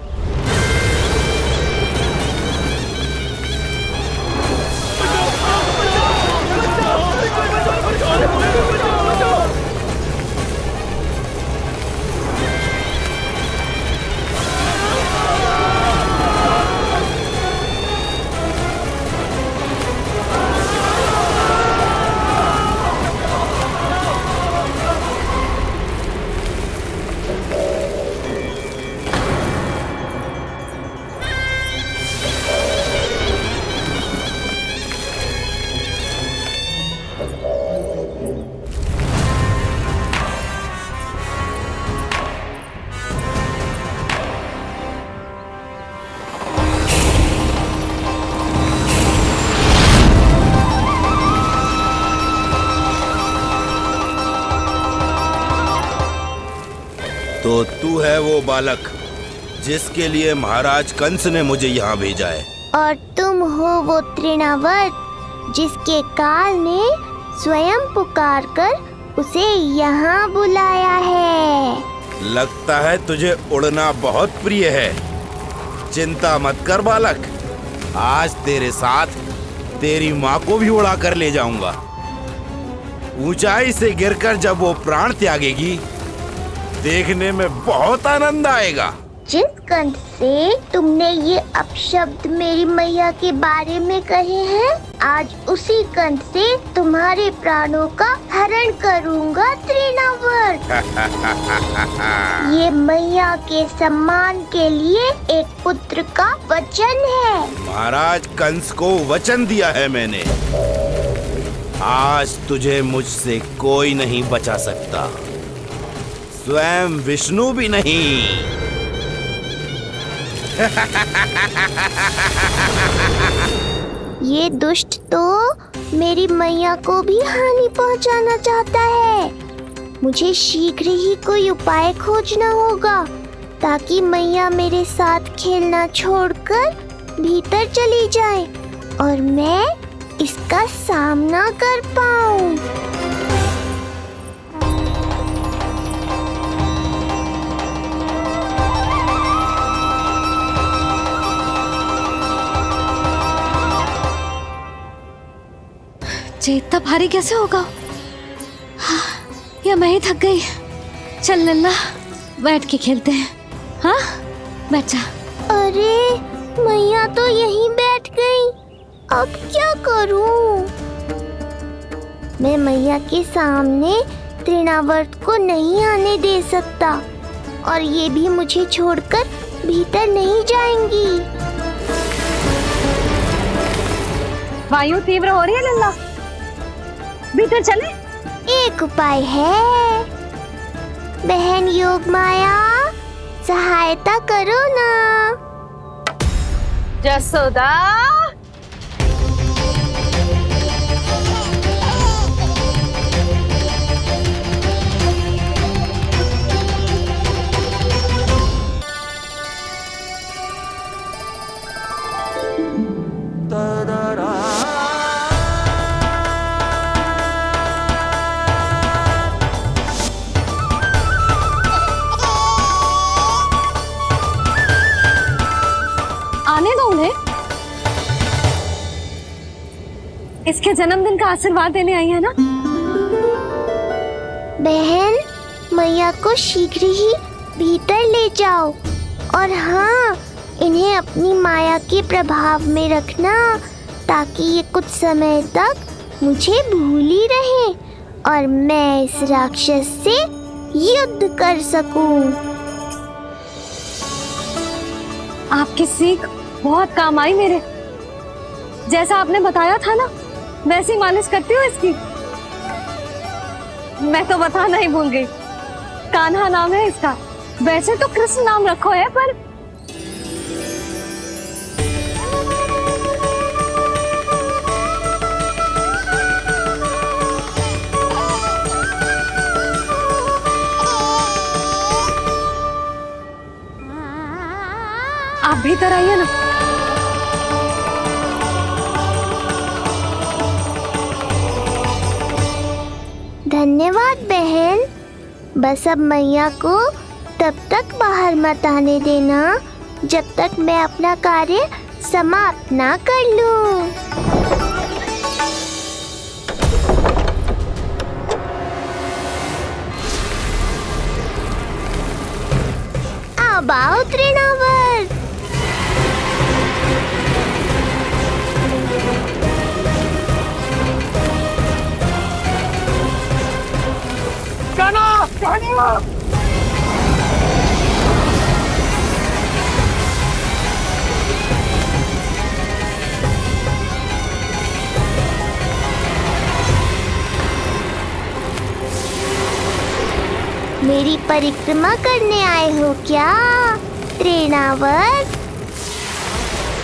तो तू है वो बालक जिसके लिए महाराज कंस ने मुझे यहाँ भेजा है। और तुम हो वो तृणावर्त जिसके काल ने स्वयं पुकार कर उसे यहाँ बुलाया है। लगता है तुझे उड़ना बहुत प्रिय है। चिंता मत कर बालक, आज तेरे साथ तेरी माँ को भी उड़ा कर ले जाऊंगा। ऊंचाई से गिरकर जब वो प्राण त्यागेगी, देखने में बहुत आनंद आएगा। जिस कंठ से तुमने ये अपशब्द मेरी मैया के बारे में कहे हैं, आज उसी कंठ से तुम्हारे प्राणों का हरण करूंगा तृणावर्त। ये मैया के सम्मान के लिए एक पुत्र का वचन है। महाराज कंस को वचन दिया है मैंने। आज तुझे मुझसे कोई नहीं बचा सकता, स्वयं विष्णु भी नहीं। ये दुष्ट तो मेरी मैया को भी हानि पहुंचाना चाहता है। मुझे शीघ्र ही कोई उपाय खोजना होगा ताकि मैया मेरे साथ खेलना छोड़कर भीतर चली जाए और मैं इसका सामना कर पाऊं। ये इतना भारी कैसे होगा? या मैं ही थक गई। चल लल्ला, बैठ के खेलते हैं। हाँ, बैठ जा। अरे मैया तो यहीं बैठ गई, अब क्या करूं? मैं मैया के सामने तृणावर्त को नहीं आने दे सकता और ये भी मुझे छोड़कर भीतर नहीं जाएंगी। वायु तीव्र हो रही है लल्ला, भीतर चले। एक उपाय है, बहन योग माया, सहायता करो ना। जसोदा, आने दो उन्हें। इसके जन्मदिन का आशीर्वाद देने आई है ना। बहन, मैया को शीघ्र ही भीतर ले जाओ और हाँ, इन्हें अपनी माया के प्रभाव में रखना ताकि ये कुछ समय तक मुझे भूली रहे और मैं इस राक्षस से युद्ध कर सकूं। आपकी सीख बहुत काम आई मेरे। जैसा आपने बताया था ना, वैसी मालिश करती हूँ इसकी। मैं तो बताना ही भूल गई, कान्हा नाम है इसका। वैसे तो कृष्ण नाम रखो है, पर आप भीतर आइए ना। धन्यवाद बहन। बस अब मैया को तब तक बाहर मत आने देना जब तक मैं अपना कार्य समाप्त ना कर लूं। अब आओ तृणावर्त। मेरी परिक्रमा करने आए हो क्या तृणावर्त?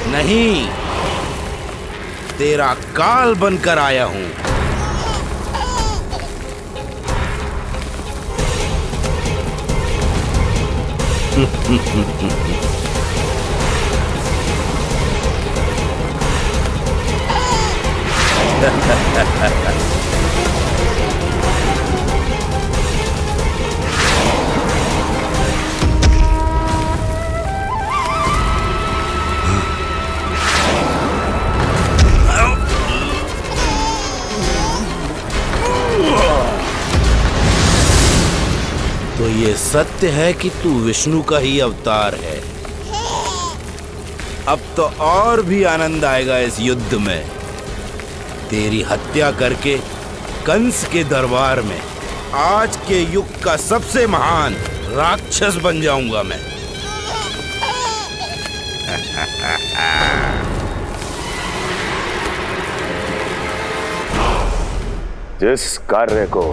नहीं, तेरा काल बनकर आया हूं। तो ये सत्य है कि तू विष्णु का ही अवतार है। अब तो और भी आनंद आएगा इस युद्ध में। तेरी हत्या करके कंस के दरबार में आज के युग का सबसे महान राक्षस बन जाऊंगा मैं। जिस कार्य को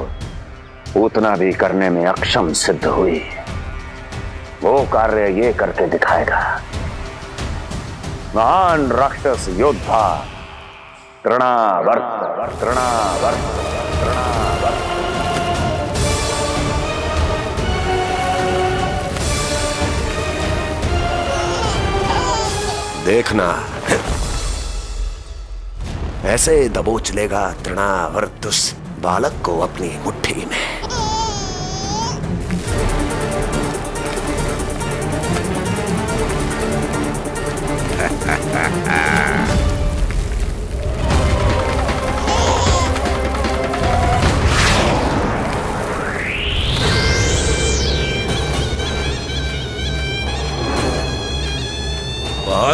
उतना भी करने में अक्षम सिद्ध हुई, वो कार्य ये करके दिखाएगा। महान राक्षस योद्धा तृणावर्त, तृणावर्त, तृणावर्त। देखना, ऐसे दबोच लेगा तृणावर्त उस बालक को अपनी मुट्ठी में।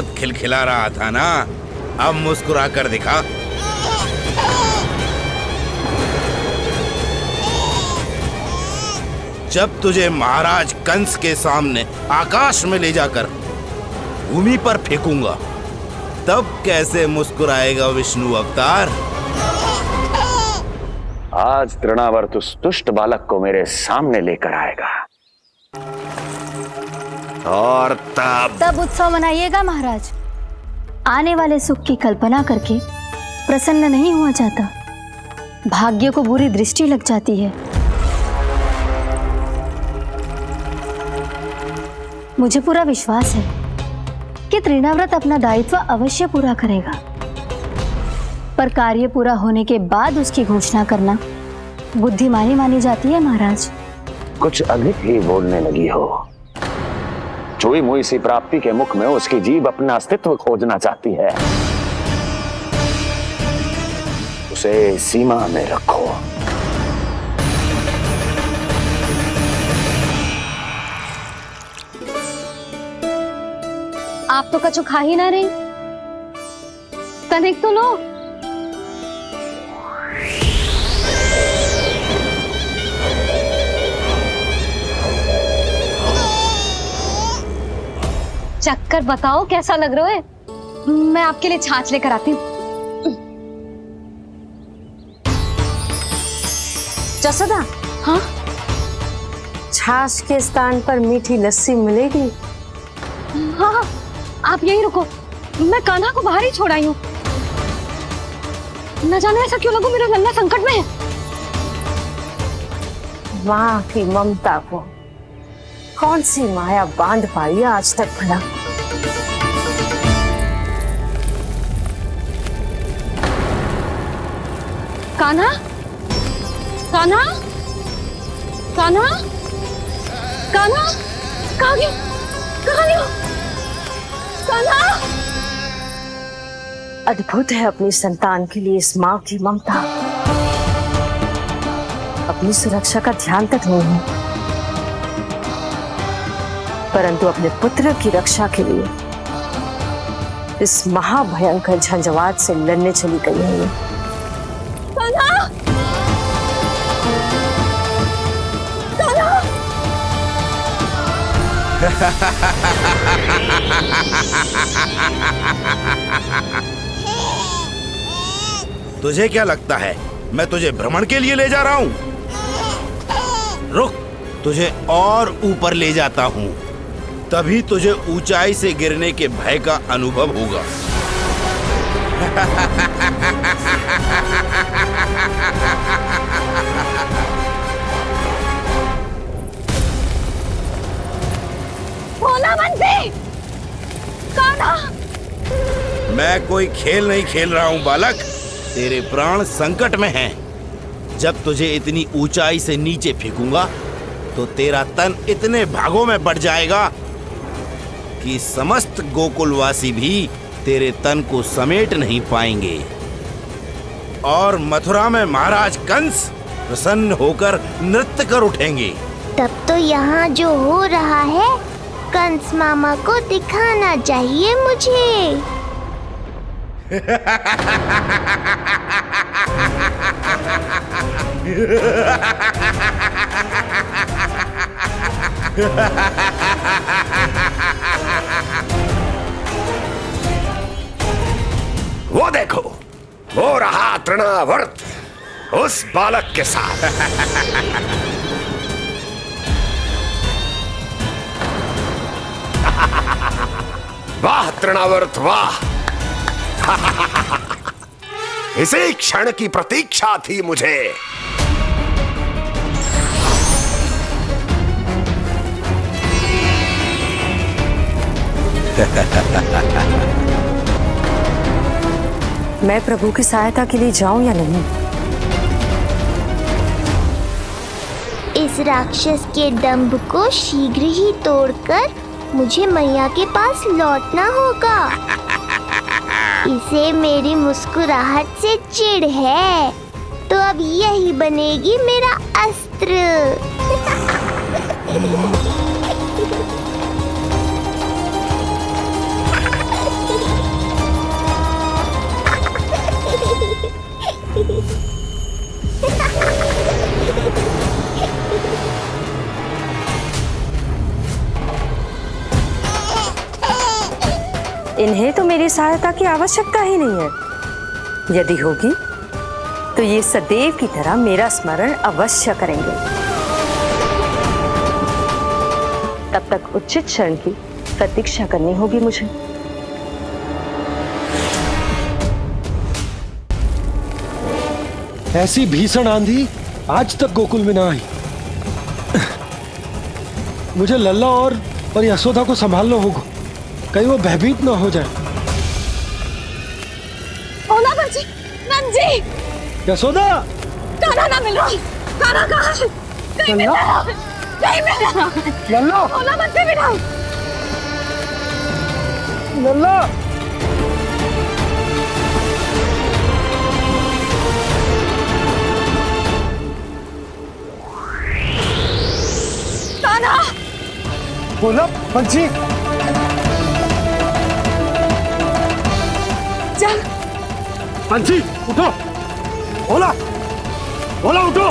बहुत खिलखिला रहा था ना, अब मुस्कुरा कर दिखा। जब तुझे महाराज कंस के सामने आकाश में ले जाकर भूमि पर फेंकूंगा, तब कैसे मुस्कुराएगा विष्णु अवतार? आज तृणावर्त उस दुष्ट बालक को मेरे सामने लेकर आएगा, और तब उत्सव मनाइएगा महाराज। आने वाले सुख की कल्पना करके प्रसन्न नहीं हुआ जाता, भाग्य को बुरी दृष्टि लग जाती है। मुझे पूरा विश्वास है कि तृणाव्रत अपना दायित्व अवश्य पूरा करेगा, पर कार्य पूरा होने के बाद उसकी घोषणा करना बुद्धिमानी मानी जाती है महाराज। कुछ अधिक ही बोलने लगी हो। चुई मुई सी प्राप्ति के मुख में उसकी जीभ अपना अस्तित्व खोजना चाहती है। उसे सीमा में रखो। आप तो कछु खा ही ना रही, तनिक तो लो। चक्कर बताओ कैसा लग रहा है? मैं आपके लिए छाछ लेकर आती हूँ। जसोदा, हाँ, छाछ के स्थान पर मीठी लस्सी मिलेगी। हाँ हाँ, आप यहीं रुको, मैं कान्हा को बाहर ही छोड़ आई हूँ। न जाने ऐसा क्यों लगू, मेरा लल्ला संकट में है। माँ की ममता को कौन सी माया बांध पाई है आज तक भला? कान्हा, कान्हा, कान्हा, कान्हा, कहाँ गया? कहाँ गया? कान्हा! अद्भुत है अपनी संतान के लिए इस माँ की ममता। अपनी सुरक्षा का ध्यान तक नहीं है, परंतु अपने पुत्र की रक्षा के लिए इस महाभयंकर झंझावात से लड़ने चली गई है। कान्हा! कान्हा! तुझे क्या लगता है मैं तुझे भ्रमण के लिए ले जा रहा हूँ? रुक, तुझे और ऊपर ले जाता हूँ, तभी तुझे ऊंचाई से गिरने के भय का अनुभव होगा। भोला बंसी! कान्हा! मैं कोई खेल नहीं खेल रहा हूँ बालक, तेरे प्राण संकट में हैं। जब तुझे इतनी ऊंचाई से नीचे फेंकूंगा तो तेरा तन इतने भागों में बढ़ जाएगा कि समस्त गोकुलवासी भी तेरे तन को समेट नहीं पाएंगे, और मथुरा में महाराज कंस प्रसन्न होकर नृत्य कर उठेंगे। तब तो यहाँ जो हो रहा है कंस मामा को दिखाना चाहिए मुझे। वो देखो, वो रहा तृणावर्त उस बालक के साथ। वाह तृणावर्त वाह! इसी क्षण की प्रतीक्षा थी मुझे। मैं प्रभु की सहायता के लिए जाऊं या नहीं? इस राक्षस के दंभ को शीघ्र ही तोड़कर मुझे मैया के पास लौटना होगा। इसे मेरी मुस्कुराहट से चिढ़ है, तो अब यही बनेगी मेरा अस्त्र। इन्हें तो मेरी सहायता की आवश्यकता ही नहीं है। यदि होगी तो ये सदैव की तरह मेरा स्मरण अवश्य करेंगे। तब तक उचित क्षण की प्रतीक्षा करनी होगी मुझे। ऐसी भीषण आंधी आज तक गोकुल में ना आई। मुझे लल्ला और यशोदा को संभालना होगा, कहीं वो भयभीत ना हो जाए। ओला बाजी, नंजी, यशोदा, कान्हा ना मिल रहा। कान्हा कहाँ है? नहीं मिल रहा, नहीं मिल रहा। लल्ला, ओला मत बिठाओ। लल्ला, कान्हा, बोला पंछी। चल पंछी उठो, ओला, ओला उठो।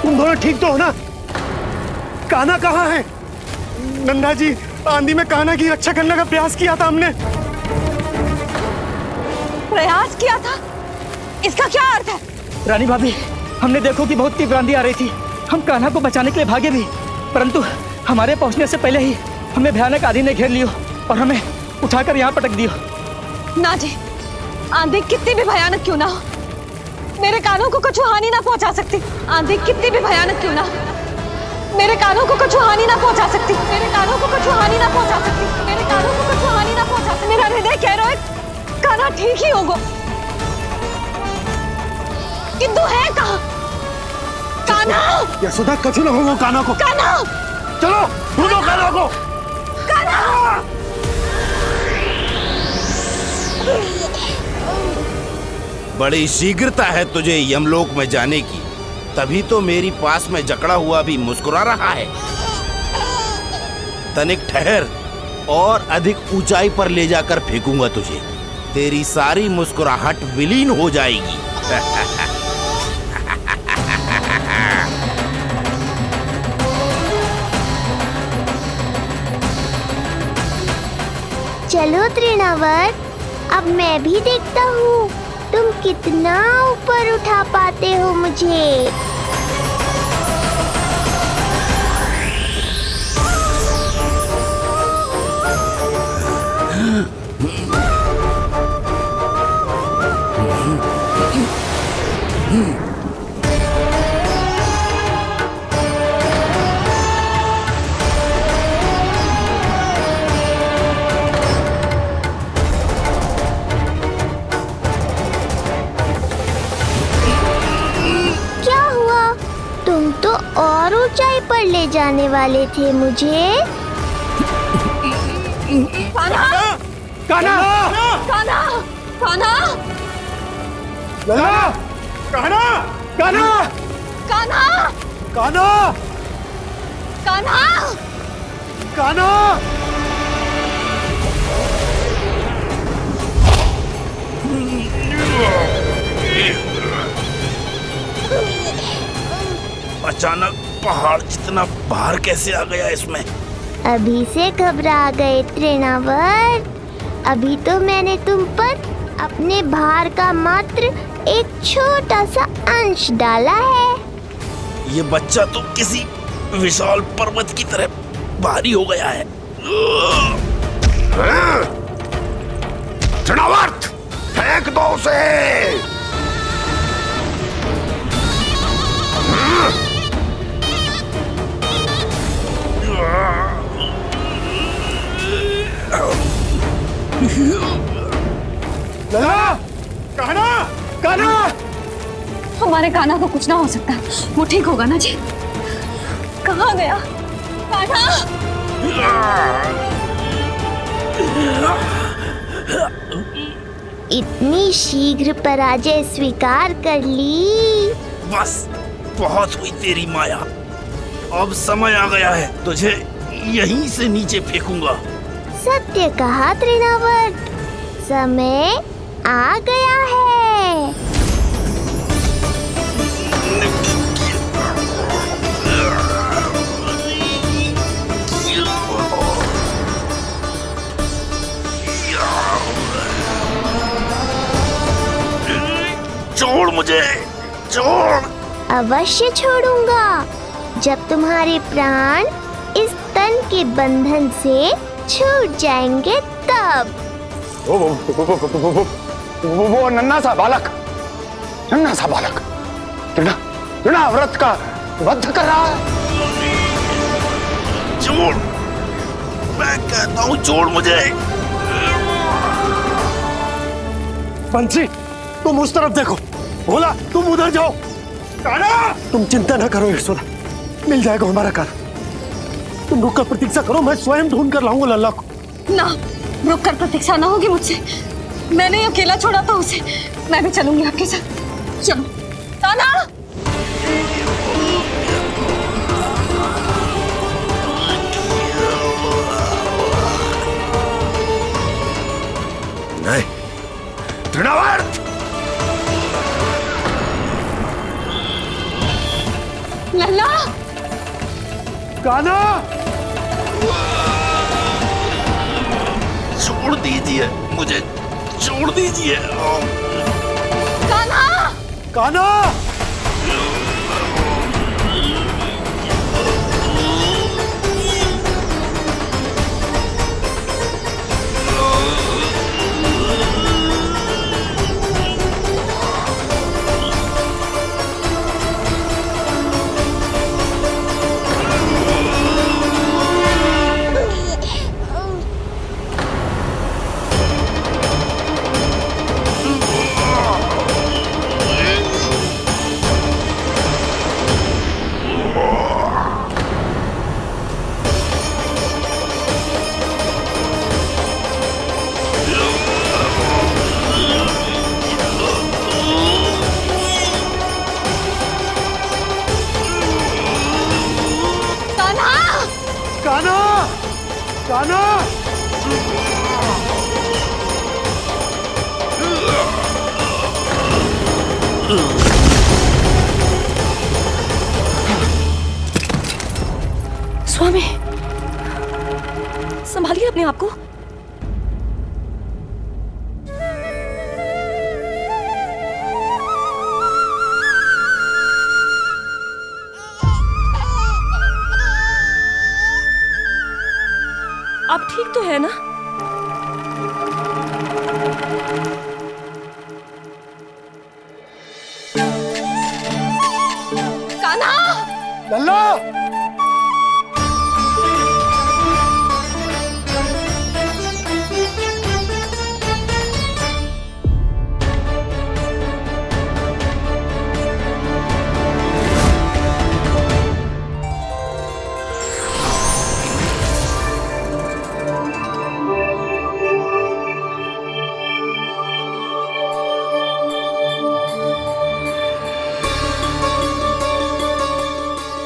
तुम दोनों ठीक तो हो ना? कान्हा कहाँ है? नंदा जी, आंधी में कान्हा की रक्षा करने का प्रयास किया था हमने। प्रयास किया था? इसका क्या अर्थ है? रानी भाभी, हमने देखो कि बहुत तीव्र आंधी आ रही थी। हम कान्हा को बचाने के लिए भागे भी, परंतु हमारे पहुंचने से पहले ही हमें भयानक आंधी ने घेर लियो और हमें उठाकर यहाँ पटक दियो। ना जी, आंधी कितनी भी भयानक क्यों ना हो, मेरे कानों को कुछ हानि ना पहुंचा सकती। आंधी कितनी भी भयानक क्यों ना हो, मेरे कानों को कुछ हानि ना पहुंचा सकती। मेरे कानों को कुछ हानि ना पहुंचा सकती। मेरे कानों को कुछ हानि ना पहुंचा सकती। मेरा हृदय कह रहा है कान्हा ठीक ही होगा, किंतु है कहाँ कान्हा? यशोदा, कछु ना होगा कान्हा को। कान्हा, चलो ढूंढो कान्हा को। कान्हा, बड़ी शीघ्रता है तुझे यमलोक में जाने की, तभी तो मेरी पास में जकड़ा हुआ भी मुस्कुरा रहा है। तनिक ठहर, और अधिक ऊंचाई पर ले जाकर फेंकूंगा तुझे। तेरी सारी मुस्कुराहट विलीन हो जाएगी। चलो तृणावर्त, अब मैं भी देखता हूँ तुम कितना ऊपर उठा पाते हो मुझे। क्या हुआ? तुम तो और ऊंचाई पर ले जाने वाले थे मुझे। कान्हा, कान्हा, कान्हा, कान्हा, लल्ला, कान्हा, कान्हा, कान्हा, कान्हा, कान्हा, कान्हा। अचानक पहाड़ जितना भार कैसे आ गया इसमें? अभी से घबरा गए तृणावर्त। अभी तो मैंने तुम पर अपने भार का मात्र एक छोटा सा अंश डाला है। ये बच्चा तो किसी विशाल पर्वत की तरह भारी हो गया है। तृणावर्त, फेंक दो उसे। लल्ला, कान्हा, कान्हा। हमारे कान्हा को कुछ ना हो सकता, वो ठीक होगा ना जी। कहाँ गया कान्हा? इतनी शीघ्र पराजय स्वीकार कर ली। बस बहुत हुई तेरी माया। अब समय आ गया है, तुझे यहीं से नीचे फेंकूंगा। सत्य कहा तृणावर्त, समय आ गया है। मुझे, छोड़। अवश्य छोड़ूंगा जब तुम्हारे प्राण इस तन के बंधन से छूट जाएंगे तब। वो नन्हा सा बालक तृणा व्रत का वध कर रहा है। छोड़, मैं कहता हूँ छोड़ मुझे। बंसी, तुम उस तरफ देखो, भोला तुम उधर जाओ। कान्हा, तुम चिंता न करो यशोदा, मिल जाएगा हमारा कार। तुम रुक कर प्रतीक्षा करो, मैं स्वयं ढूंढ कर लाऊंगा लल्ला को। ना, रुक कर प्रतीक्षा ना होगी मुझसे। मैंने अकेला छोड़ा था उसे, मैं भी चलूंगी आपके साथ। चलो कान्हा। नहीं, तृणावर्त। लल्ला, कान्हा, छोड़ दीजिए मुझे, छोड़ दीजिए। कान्हा, कान्हा, कान्हा, कान्हा। स्वामी, संभालिए अपने आप को। आप ठीक तो है ना? कान्हा, लल्ला,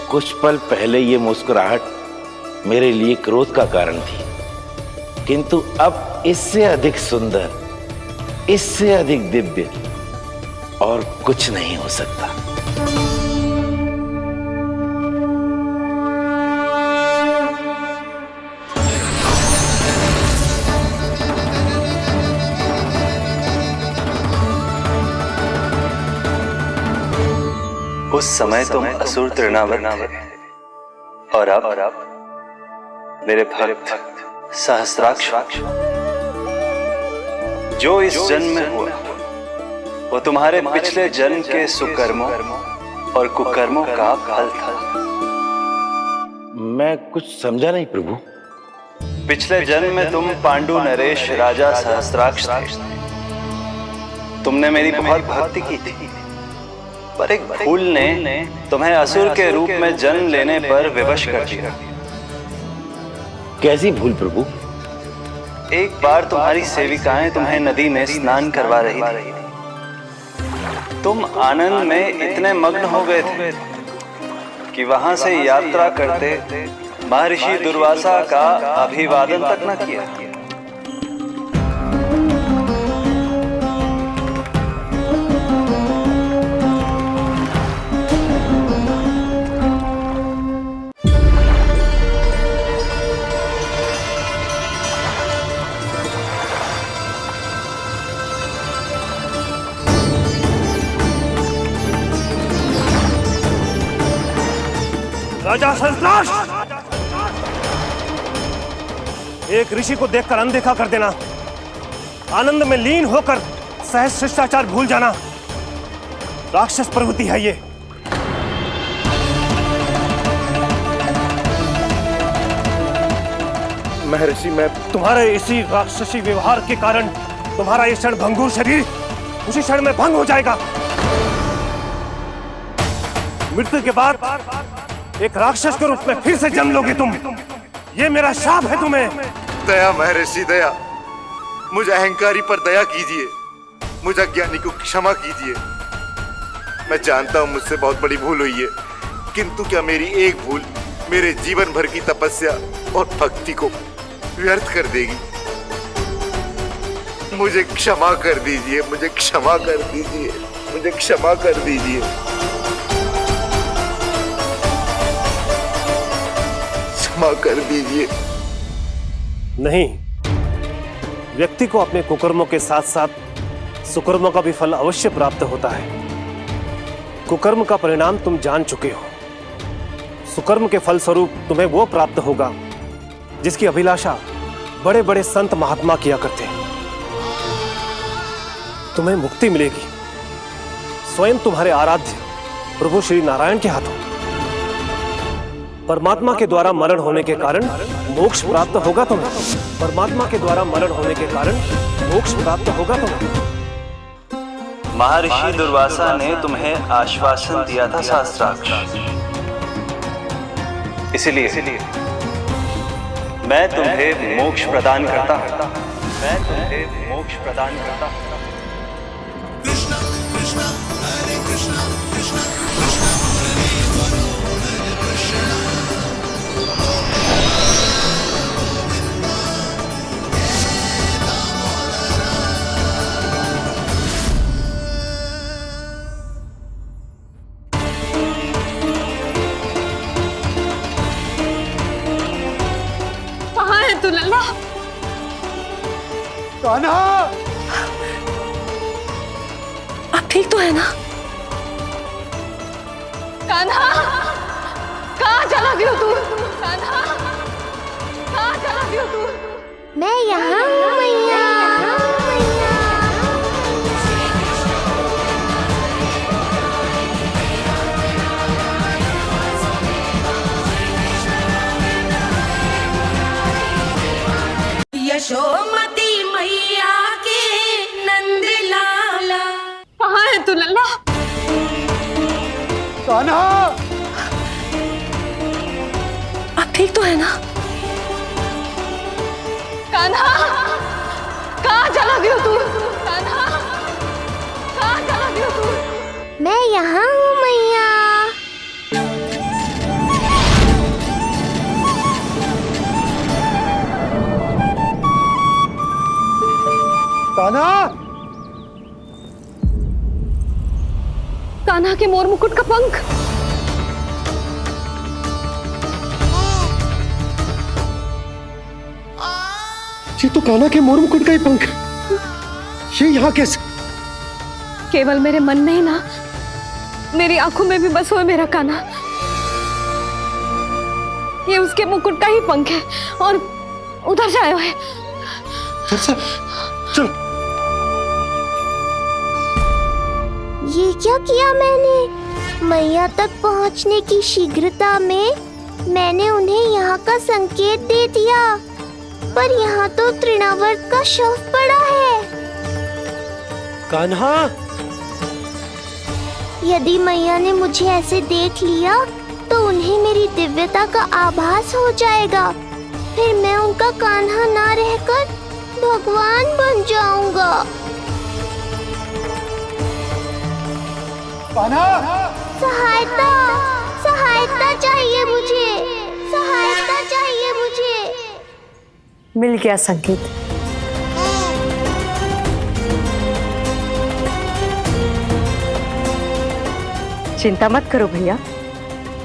कुछ पल पहले ये मुस्कुराहट मेरे लिए क्रोध का कारण थी, किंतु अब इससे अधिक सुंदर, इससे अधिक दिव्य और कुछ नहीं हो सकता। उस समय तुम असुर तृणावर्त थे और अब मेरे भक्त सहस्राक्ष। जो इस जन्म में हुआ वो तुम्हारे पिछले जन्म के सुकर्मों और कुकर्मों का फल था। मैं कुछ समझा नहीं प्रभु। पिछले जन्म में तुम पांडु नरेश राजा सहस्राक्ष थे। तुमने मेरी बहुत भक्ति की थी, पर एक भूल ने तुम्हें असुर के रूप में जन्म लेने पर विवश कर दिया। कैसी भूल प्रभु? एक बार तुम्हारी सेविकाएं तुम्हें नदी में स्नान करवा रही थी। तुम आनंद में इतने मग्न हो गए थे कि वहां से यात्रा करते महर्षि दुर्वासा का अभिवादन तक न किया। राजा संतराश, एक ऋषि को देखकर अनदेखा कर देना, आनंद में लीन होकर सहज शिष्टाचार भूल जाना, राक्षस प्रवृत्ति है ये। महर्षि, मैं तुम्हारे इसी राक्षसी व्यवहार के कारण तुम्हारा ये क्षण भंगुर शरीर उसी क्षण में भंग हो जाएगा। मृत्यु के बाद एक राक्षस के रूप में फिर से जन्म लोगे तुम। ये मेरा शाप है तुम्हें। दया महर्षि दया, मुझ अहंकारी पर दया कीजिए, मुझ अज्ञानी को क्षमा कीजिए। मैं जानता हूँ मुझसे बहुत बड़ी भूल हुई है, किंतु क्या मेरी एक भूल मेरे जीवन भर की तपस्या और भक्ति को व्यर्थ कर देगी? मुझे क्षमा कर दीजिए, मुझे क्षमा कर दीजिए, मुझे क्षमा कर दीजिए। क्षमा कर दीजिए। नहीं, व्यक्ति को अपने कुकर्मों के साथ साथ सुकर्मों का भी फल अवश्य प्राप्त होता है। कुकर्म का परिणाम तुम जान चुके हो। सुकर्म के फल स्वरूप तुम्हें वो प्राप्त होगा जिसकी अभिलाषा बड़े बड़े संत महात्मा किया करते हैं। तुम्हें मुक्ति मिलेगी स्वयं तुम्हारे आराध्य प्रभु श्री नारायण के हाथों। परमात्मा के द्वारा मरण होने के कारण मोक्ष प्राप्त होगा तुम्हें। परमात्मा के द्वारा मरण होने के कारण मोक्ष प्राप्त होगा तुम्हें। महर्षि दुर्वासा ने तुम्हें आश्वासन दिया था शास्त्राक्ष, इसलिए मैं तुम्हें मोक्ष प्रदान करता हूं। मैं तुम्हें मोक्ष प्रदान करता हूं। कृष्णा कृष्णा हरे कृष्णा कृष्णा कृष्णा हरे कृष्णा। कहाँ है तू लल्ला? कान्हा, आप ठीक तो है ना? कान्हा, कहाँ चला गया तू? कान्हा, कहाँ चला गया तू? मैं यहाँ हूँ मैया। यशोमती मैया के नंद लाला। कहाँ है तू लल्ला? कान्हा, आप ठीक तो है ना? कान्हा, कहाँ चला गया तू? कान्हा, कहाँ चला गया तू? मैं यहाँ हूँ मैया। कान्हा, कान्हा के मोर मुकुट का पंख। ये तो कान्हा के मोर मुकुट का ही पंख। ये यहाँ कैसे? केवल मेरे मन में ही ना, मेरी आंखों में भी बस हुए मेरा कान्हा। ये उसके मुकुट का ही पंख है और उधर से आया है। चल। ये क्या किया मैंने? मैया तक पहुंचने की शीघ्रता में मैंने उन्हें यहाँ का संकेत दे दिया, पर यहाँ तो तृणावर्त का शव पड़ा है। कान्हा, यदि मैया ने मुझे ऐसे देख लिया तो उन्हें मेरी दिव्यता का आभास हो जाएगा। फिर मैं उनका कान्हा ना रहकर भगवान बन जाऊंगा। सहायता, सहायता चाहिए मुझे, सहायता चाहिए मुझे। मिल गया संकेत। चिंता मत करो भैया,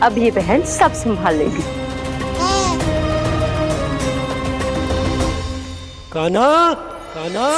अब ये बहन सब संभाल लेगी। कान्हा, कान्हा,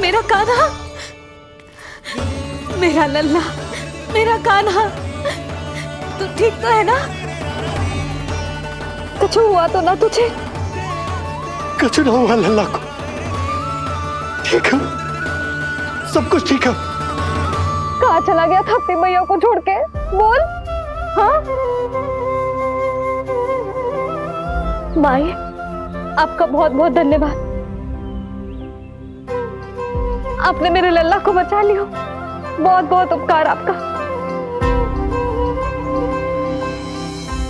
मेरा कान्हा, मेरा लल्ला, मेरा कान्हा, तू ठीक तो है ना? कुछ हुआ तो ना तुझे? कुछ ना हुआ लल्ला को, ठीक है, सब कुछ ठीक है। कहाँ चला गया था अपनी मैया को छोड़ के? बोल। हाँ माई, आपका बहुत बहुत धन्यवाद, आपने मेरे लल्ला को बचा लिया। बहुत बहुत उपकार आपका।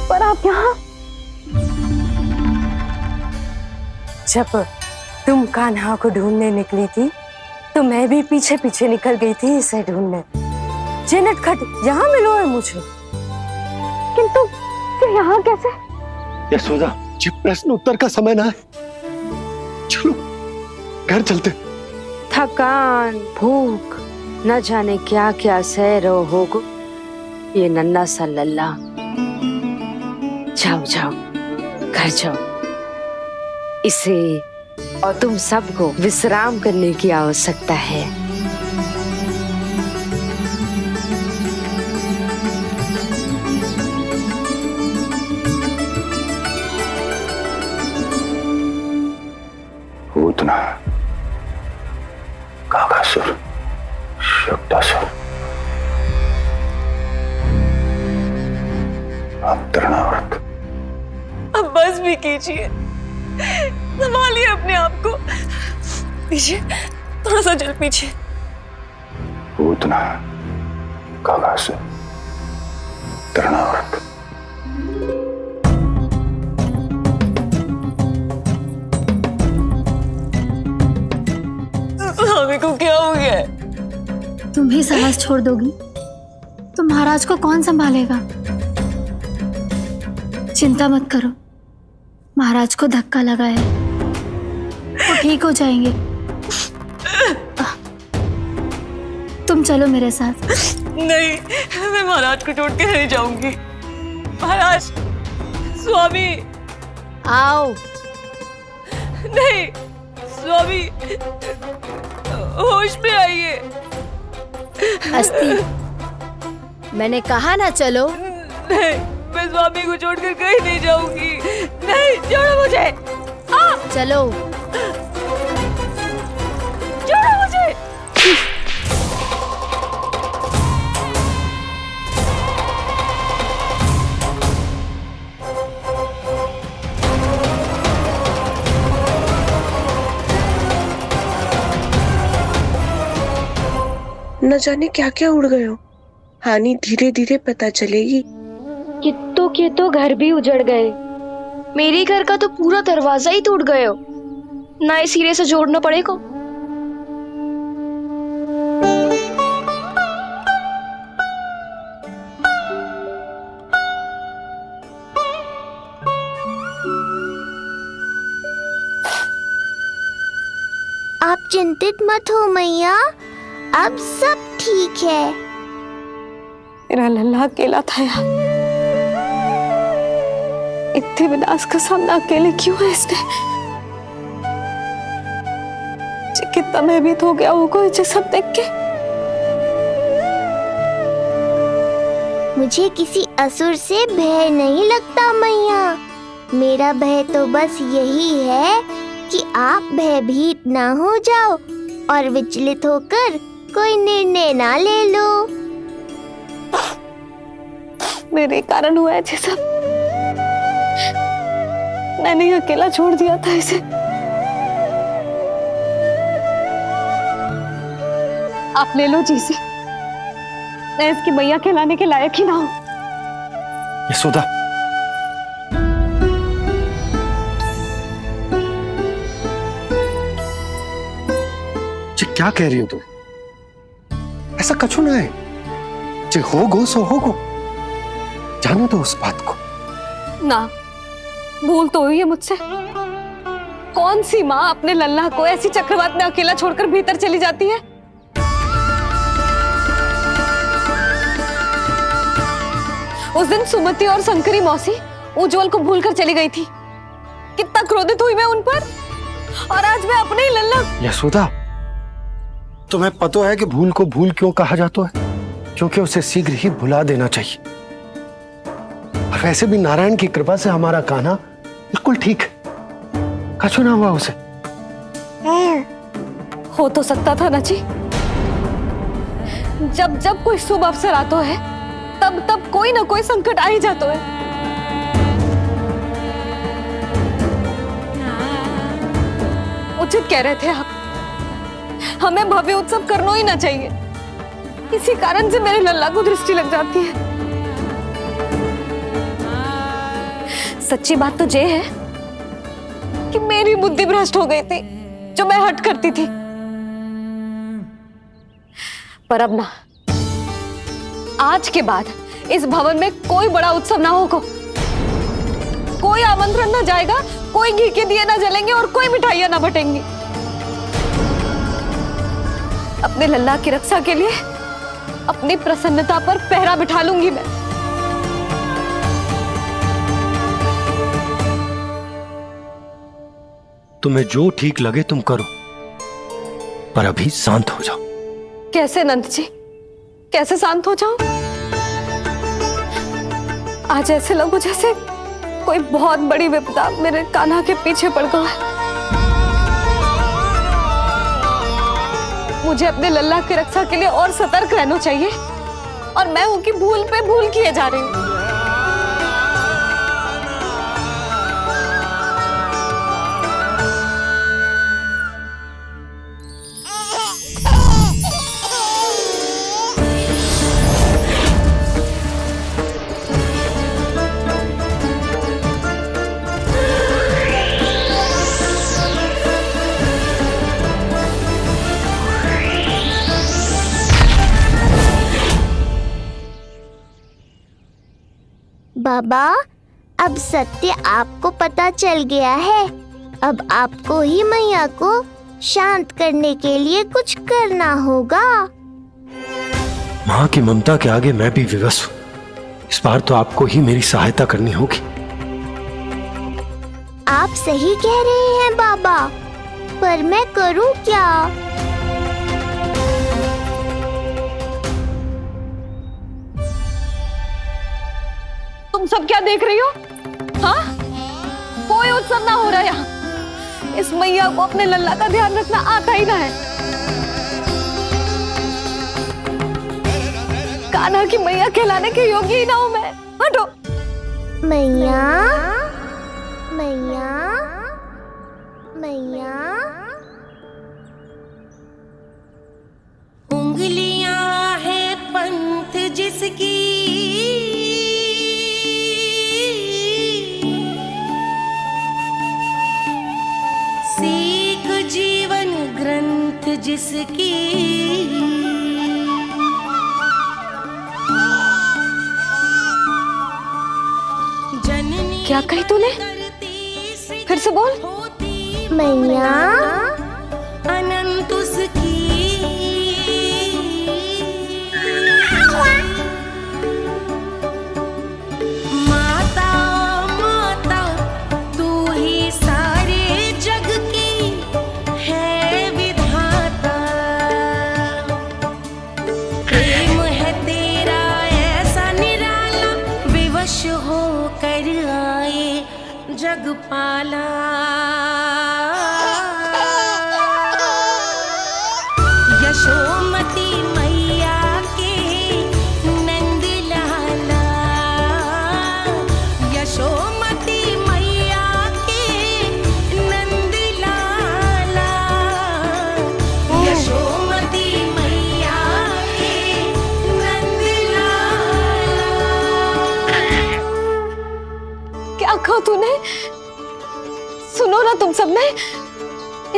पर आप यहाँ? जब तुम कान्हा को ढूंढने निकली थी तो मैं भी पीछे पीछे निकल गई थी इसे ढूंढने। जे नटखट यहाँ मिलो है मुझे। किंतु फिर यहाँ कैसे? यशोदा, जी प्रश्न उत्तर का समय ना है, चलो घर चलते। थकान, भूख, न जाने क्या क्या सह रहो होगो ये नन्ना सा लल्ला। जाओ जाओ घर जाओ, इसे और तुम सबको विश्राम करने की आवश्यकता है। पूतना, काकासुर, शुक्तासुर, अब तृणावर्त। अब बस भी कीजिए, संभालिए अपने आप को। पीछे, थोड़ा सा जल पीछे। पूतना, काकासुर, तृणावर्त। स्वामी को क्या हो गया है? तुम ही साहस छोड़ दोगी तो महाराज को कौन संभालेगा? चिंता मत करो, महाराज को धक्का लगा है, वो ठीक हो जाएंगे। तुम चलो मेरे साथ। नहीं, मैं महाराज को छोड़ के नहीं जाऊंगी। महाराज, स्वामी, आओ। नहीं स्वामी, होश में आइए। अस्ति, मैंने कहा ना चलो। नहीं, मैं स्वामी को छोड़कर कहीं नहीं जाऊंगी। नहीं, छोड़ो मुझे। चलो, छोड़ो मुझे। न जाने क्या क्या उड़ गए हो। हानि धीरे धीरे पता चलेगी। कित्तों के तो घर भी उजड़ गए, मेरे घर का तो पूरा दरवाजा ही टूट गए हो। नए सिरे से जोड़ना पड़ेगा। आप चिंतित मत हो मैया, अब सब ठीक है। मेरा लल्ला अकेला था यार। इतने विनाश का सामना अकेले क्यों है इसने? कितना भयभीत हो गया होगा इसे सब देख के। मुझे किसी असुर से भय नहीं लगता मैया। मेरा भय तो बस यही है कि आप भयभीत ना हो जाओ और विचलित होकर कोई निर्णय ना ले लो। मेरे कारण हुआ है ये सब। मैंने ही अकेला छोड़ दिया था इसे। आप ले लो जी से, मैं इसकी मैया कहलाने के लायक ही ना हूं। यशोदा, ये क्या कह रही हो तुम? ऐसा कछु ना है, जे होगो सो होगो, जाने दो उस बात को। ना, भूल तो हुई है मुझसे। कौन सी माँ अपने लल्ला को ऐसी चक्रवात में अकेला छोड़कर भीतर चली जाती है? उस दिन सुमति और शंकरी मौसी उज्जवल को भूलकर चली गई थी। कितना क्रोधित हुई मैं उन पर, और आज मैं अपने ही लल्ला। यशोदा, तुम्हें पता है कि भूल को भूल क्यों कहा जाता है? क्योंकि उसे शीघ्र ही भुला देना चाहिए। और वैसे भी नारायण की कृपा से हमारा कान्हा बिल्कुल ठीक है। कछु ना हुआ उसे। हो तो सकता था ना जी। जब जब कोई शुभ अवसर आता है तब तब कोई ना कोई संकट आ ही जाता है। उचित कह रहे थे आप, हमें भव्य उत्सव करना ही ना चाहिए। इसी कारण से मेरे लल्ला को दृष्टि लग जाती है। सच्ची बात तो ये है कि मेरी बुद्धि भ्रष्ट हो गई थी, जो मैं हट करती थी। पर अब ना, आज के बाद इस भवन में कोई बड़ा उत्सव ना होगा। कोई आमंत्रण ना जाएगा, कोई घी के दिए ना जलेंगे और कोई मिठाइयां ना बटेंगी। अपने लल्ला की रक्षा के लिए अपनी प्रसन्नता पर पहरा बिठा लूंगी मैं। तुम्हें जो ठीक लगे तुम करो, पर अभी शांत हो जाओ। कैसे नंद जी, कैसे शांत हो जाऊं? आज ऐसे लगो जैसे कोई बहुत बड़ी विपदा मेरे कान्हा के पीछे पड़ गया है। मुझे अपने लल्ला की रक्षा के लिए और सतर्क रहना चाहिए, और मैं उनकी भूल पे भूल किए जा रही हूँ। बाबा, अब सत्य आपको पता चल गया है। अब आपको ही मैया को शांत करने के लिए कुछ करना होगा। माँ की ममता के आगे मैं भी विवश हूँ। इस बार तो आपको ही मेरी सहायता करनी होगी। आप सही कह रहे हैं बाबा, पर मैं करूँ क्या? तुम सब क्या देख रही हो? हाँ, कोई उत्सव ना हो रहा यहाँ। इस मैया को अपने लल्ला का ध्यान रखना आता ही ना है। कान्हा की मैया कहलाने के योग्य ही ना हूं मैं। हटो। मैया, मैया, मैया। उंगलियां है पंथ जिसकी, सीख जीवन ग्रंथ जिसकी, जननी। क्या कही तूने? फिर से बोल। मैया, अनंत उसकी, माता माता तू ही सारे जग की है विधाता। प्रेम है तेरा ऐसा निराला, विवश हो कर आए जग पाला। यशोमती मैया के नंद लाला, यशोमती मैया के नंद लाला, यशोमती मैया के नंद लाला। क्या कहा तूने? सुनो ना तुम सबने,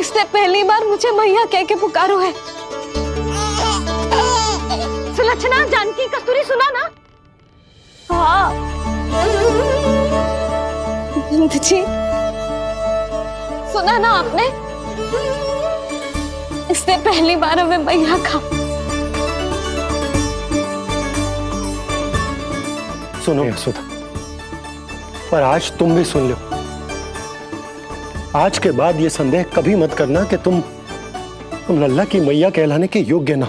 इसने पहली बार मुझे मैया कह के पुकारो है। सुलक्षणा, जानकी, कस्तूरी, सुना ना? हाँ जी, सुना ना आपने? इसने पहली बार हमें मैया कहा। सुनो यशोदा, पर आज तुम भी सुन लो। आज के बाद ये संदेह कभी मत करना कि तुम तुम लल्ला की मैया कहलाने के योग्य ना।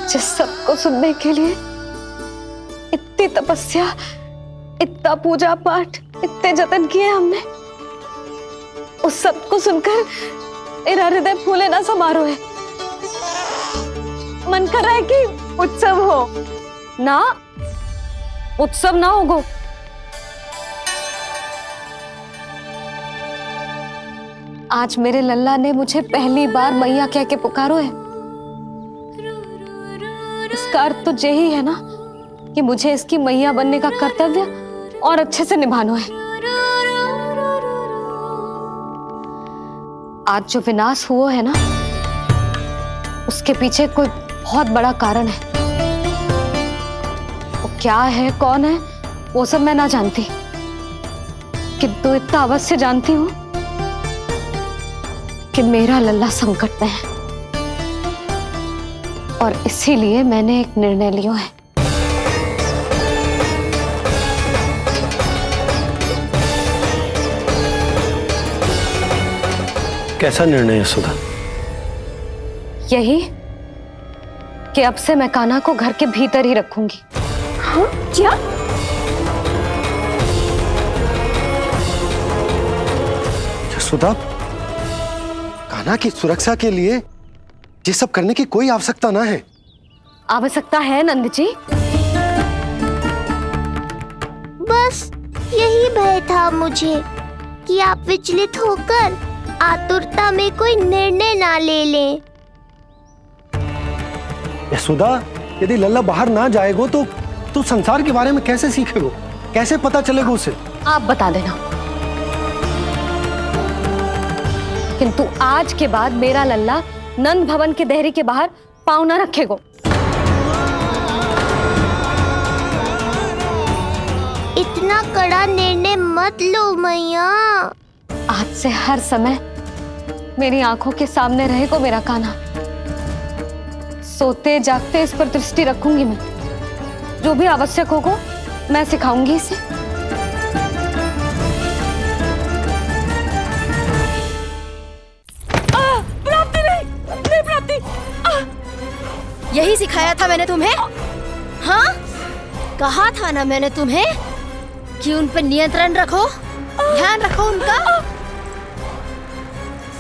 जिस सबको सुनने के लिए इतनी तपस्या, इतना पूजा पाठ, इतने जतन किए हमने, उस सब को सुनकर मेरा हृदय फूले ना समारोह है। मन कर रहा है कि उत्सव हो ना, उत्सव ना होगो। आज मेरे लल्ला ने मुझे पहली बार मैया कह के पुकारो है। इसका अर्थ तो यही है ना कि मुझे इसकी मैया बनने का कर्तव्य और अच्छे से निभाना है। आज जो विनाश हुआ है ना, उसके पीछे कोई बहुत बड़ा कारण है। वो क्या है, कौन है, वो सब मैं ना जानती, किंतु इतना अवश्य जानती हूं कि मेरा लल्ला संकट में है, और इसीलिए मैंने एक निर्णय लिया है। कैसा निर्णय है सुधा? यही कि अब से मैं कान्हा को घर के भीतर ही रखूंगी। हाँ? क्या? सुधा, कान्हा की सुरक्षा के लिए ये सब करने की कोई आवश्यकता ना है। आवश्यकता है नंद जी। बस यही भय था मुझे कि आप विचलित होकर आतुरता में कोई निर्णय ना ले लें। सुधा, यदि लल्ला बाहर ना जाएगो तो संसार के बारे में कैसे सीखेगो, कैसे पता चलेगा उसे? आप बता देना। किंतु आज के बाद मेरा लल्ला नंद भवन के देहरी के बाहर पाँव न रखेगो। इतना कड़ा निर्णय मत लो मैया। आज से हर समय मेरी आंखों के सामने रहेगा मेरा कान्हा। सोते जागते इस पर दृष्टि रखूंगी मैं। जो भी आवश्यक होगा मैं सिखाऊंगी इसे। प्राप्ति नहीं प्राप्ति। यही सिखाया था मैंने तुम्हें। हाँ, कहा था ना मैंने तुम्हें कि उन पर नियंत्रण रखो, ध्यान रखो उनका।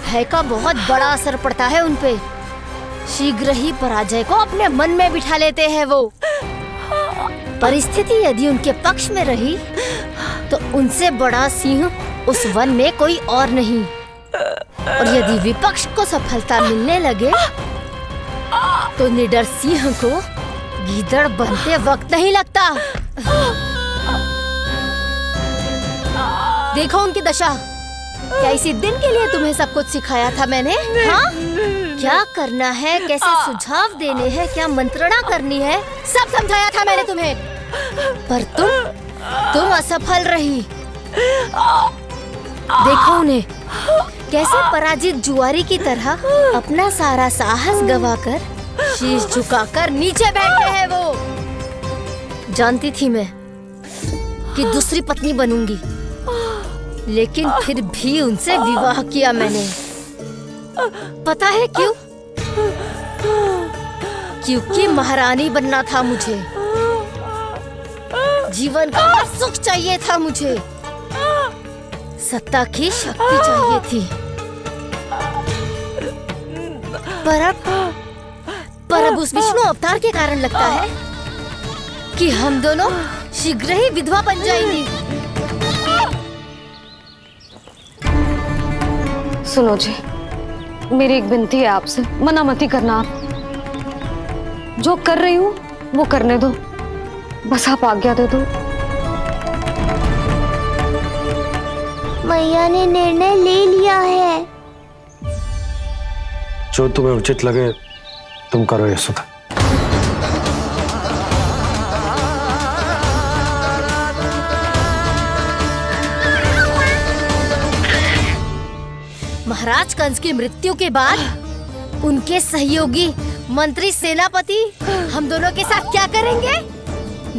भय का बहुत बड़ा असर पड़ता है उन पे। शीघ्र ही पराजय को अपने मन में बिठा लेते हैं वो। परिस्थिति यदि उनके पक्ष में रही तो उनसे बड़ा सिंह उस वन में कोई और नहीं। और यदि विपक्ष को सफलता मिलने लगे तो निडर सिंह को गीदड़ बनते वक्त नहीं लगता। देखो उनकी दशा। क्या इसी दिन के लिए तुम्हें सब कुछ सिखाया था मैंने? हाँ? क्या करना है, कैसे सुझाव देने हैं, क्या मंत्रणा करनी है, सब समझाया था मैंने तुम्हें। पर तुम असफल रही। देखो उन्हें, कैसे पराजित जुआरी की तरह अपना सारा साहस गवाकर शीश झुकाकर नीचे बैठे हैं वो। जानती थी मैं कि दूसरी पत्नी बनूंगी, लेकिन फिर भी उनसे विवाह किया मैंने। पता है क्यों? क्योंकि महारानी बनना था मुझे। जीवन का सुख चाहिए था मुझे। सत्ता की शक्ति चाहिए थी। पर अब उस विष्णु अवतार के कारण लगता है कि हम दोनों शीघ्र ही विधवा बन जाएंगी। सुनो जी, मेरी एक विनती है आपसे, मना मत ही करना। आप जो कर रही हूँ वो करने दो, बस आप आज्ञा दे दो। मैया ने निर्णय ले लिया है। जो तुम्हें उचित लगे तुम करो यशोदा। महाराज कंस की मृत्यु के बाद उनके सहयोगी मंत्री सेनापति हम दोनों के साथ क्या करेंगे?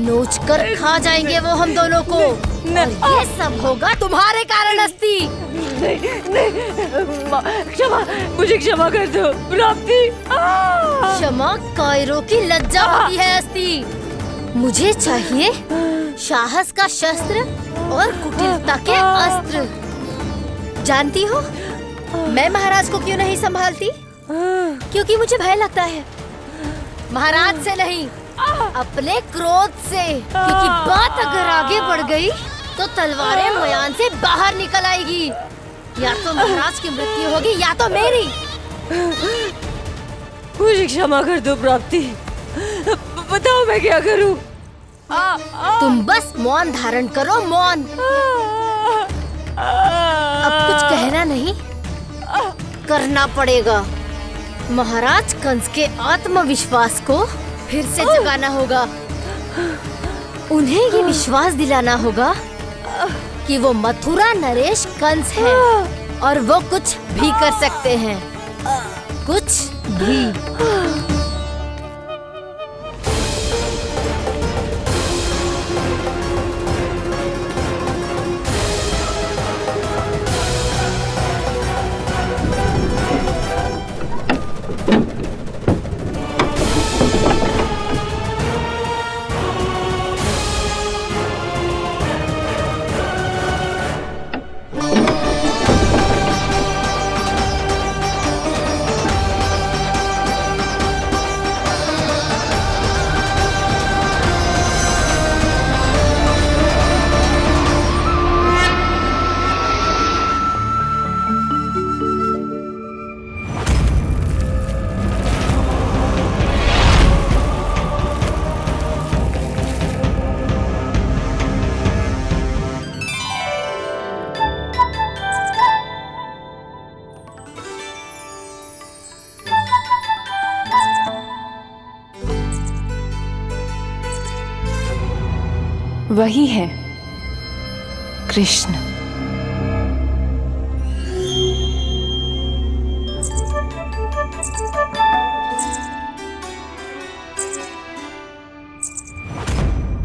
नोच कर खा जाएंगे वो हम दोनों को। और ये सब होगा तुम्हारे कारण अस्ती। क्षमा, मुझे क्षमा कर दो प्राप्ति। क्षमा कायरों की लज्जा होती है अस्ती। मुझे चाहिए साहस का शस्त्र और कुटिलता के अस्त्र। जानती हो मैं महाराज को क्यों नहीं संभालती? क्योंकि मुझे भय लगता है। महाराज से नहीं, अपने क्रोध से। क्योंकि बात अगर आगे बढ़ गई तो तलवारें मयान से बाहर निकल आएगी। या तो महाराज की मृत्यु होगी या तो मेरी। मुझे क्षमा कर दो प्राप्ति। बताओ मैं क्या करूं? तुम बस मौन धारण करो, मौन। अब कुछ कहना नहीं, करना पड़ेगा। महाराज कंस के आत्मविश्वास को फिर से जगाना होगा। उन्हें ये विश्वास दिलाना होगा कि वो मथुरा नरेश कंस है और वो कुछ भी कर सकते हैं, कुछ भी। वही है कृष्ण।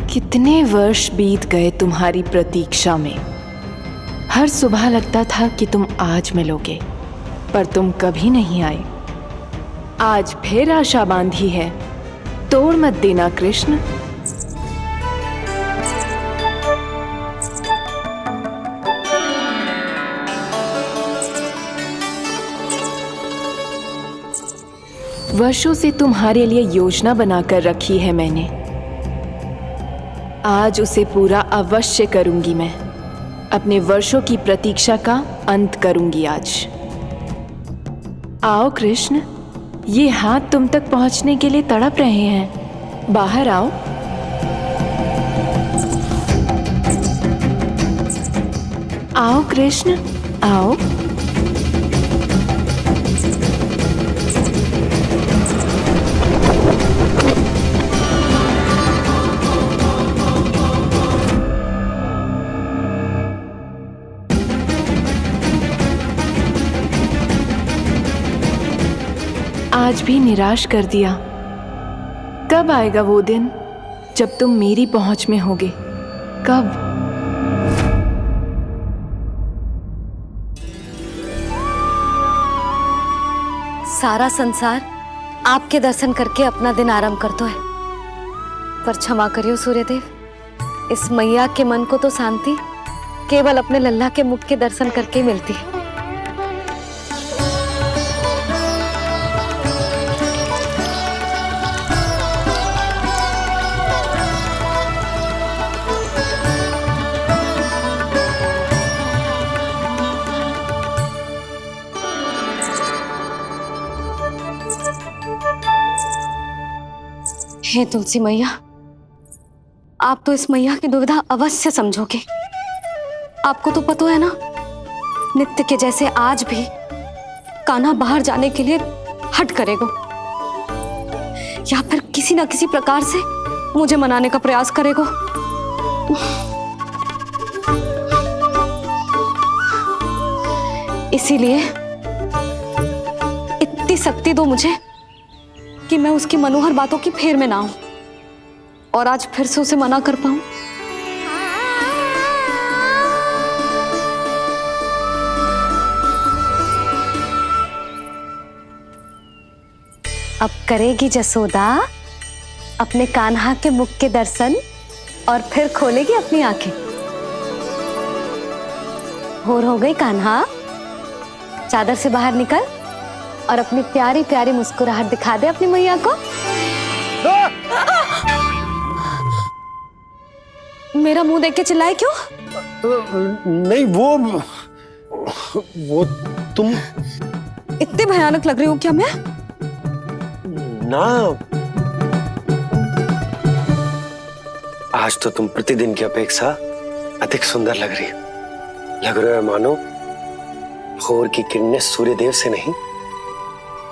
कितने वर्ष बीत गए तुम्हारी प्रतीक्षा में। हर सुबह लगता था कि तुम आज मिलोगे, पर तुम कभी नहीं आए। आज फिर आशा बांधी है, तोड़ मत देना कृष्ण। वर्षों से तुम्हारे लिए योजना बनाकर रखी है मैंने। आज उसे पूरा अवश्य करूंगी मैं। अपने वर्षों की प्रतीक्षा का अंत करूंगी आज। आओ कृष्ण, ये हाथ तुम तक पहुंचने के लिए तड़प रहे हैं। बाहर आओ। आओ कृष्ण, आओ। आज भी निराश कर दिया। कब आएगा वो दिन जब तुम मेरी पहुंच में होगे? कब? सारा संसार आपके दर्शन करके अपना दिन आरंभ करता है, पर क्षमा करियो सूर्यदेव, इस मैया के मन को तो शांति केवल अपने लल्ला के मुख के दर्शन करके मिलती है। हे तुलसी मैया, आप तो इस मैया की दुविधा अवश्य समझोगे। आपको तो पता है ना, नित्य के जैसे आज भी कान्हा बाहर जाने के लिए हट करेगा या फिर किसी ना किसी प्रकार से मुझे मनाने का प्रयास करेगा। इसीलिए इतनी शक्ति दो मुझे कि मैं उसकी मनोहर बातों की फेर में ना आऊं और आज फिर से उसे मना कर पाऊं। अब करेगी जसोदा अपने कान्हा के मुख के दर्शन और फिर खोलेगी अपनी आंखें। भोर हो गई कान्हा, चादर से बाहर निकल और अपनी प्यारी प्यारी मुस्कुराहट दिखा दे अपनी मैया को। मेरा मुंह देख के चिल्लाए क्यों? नहीं वो तुम इतने भयानक लग रही हूँ क्या मैं? ना, आज तो तुम प्रतिदिन की अपेक्षा अधिक सुंदर लग रही हो। लग रहा है मानो भोर की किरणें सूर्यदेव से नहीं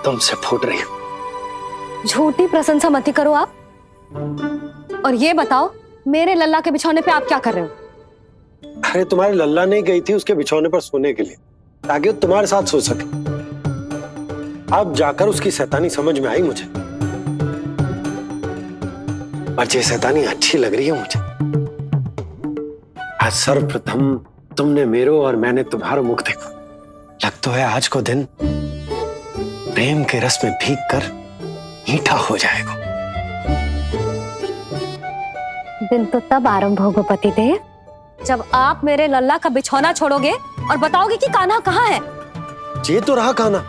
तुमसे फूट रही हो। झूठी प्रशंसा मत करो आप। और ये बताओ मेरे लल्ला के बिछौने पे आप क्या कर रहे हो? अरे तुम्हारी लल्ला नहीं गई थी उसके बिछौने पर सोने के लिए ताकि वो तुम्हारे साथ सो सके। अब जाकर उसकी शैतानी समझ में आई मुझे, और ये शैतानी अच्छी लग रही है मुझे। आज सर्वप्रथम तुमने मेरो और मैंने तुम्हारा मुख देखो। लग तो है आज को दिन प्रेम के रस में भीग कर मीठा हो जाएगा। दिन तो तब आरंभ होगा पतिदेव जब आप मेरे लल्ला का बिछौना छोड़ोगे और बताओगे कि कान्हा कहाँ है। ये तो रहा कान्हा,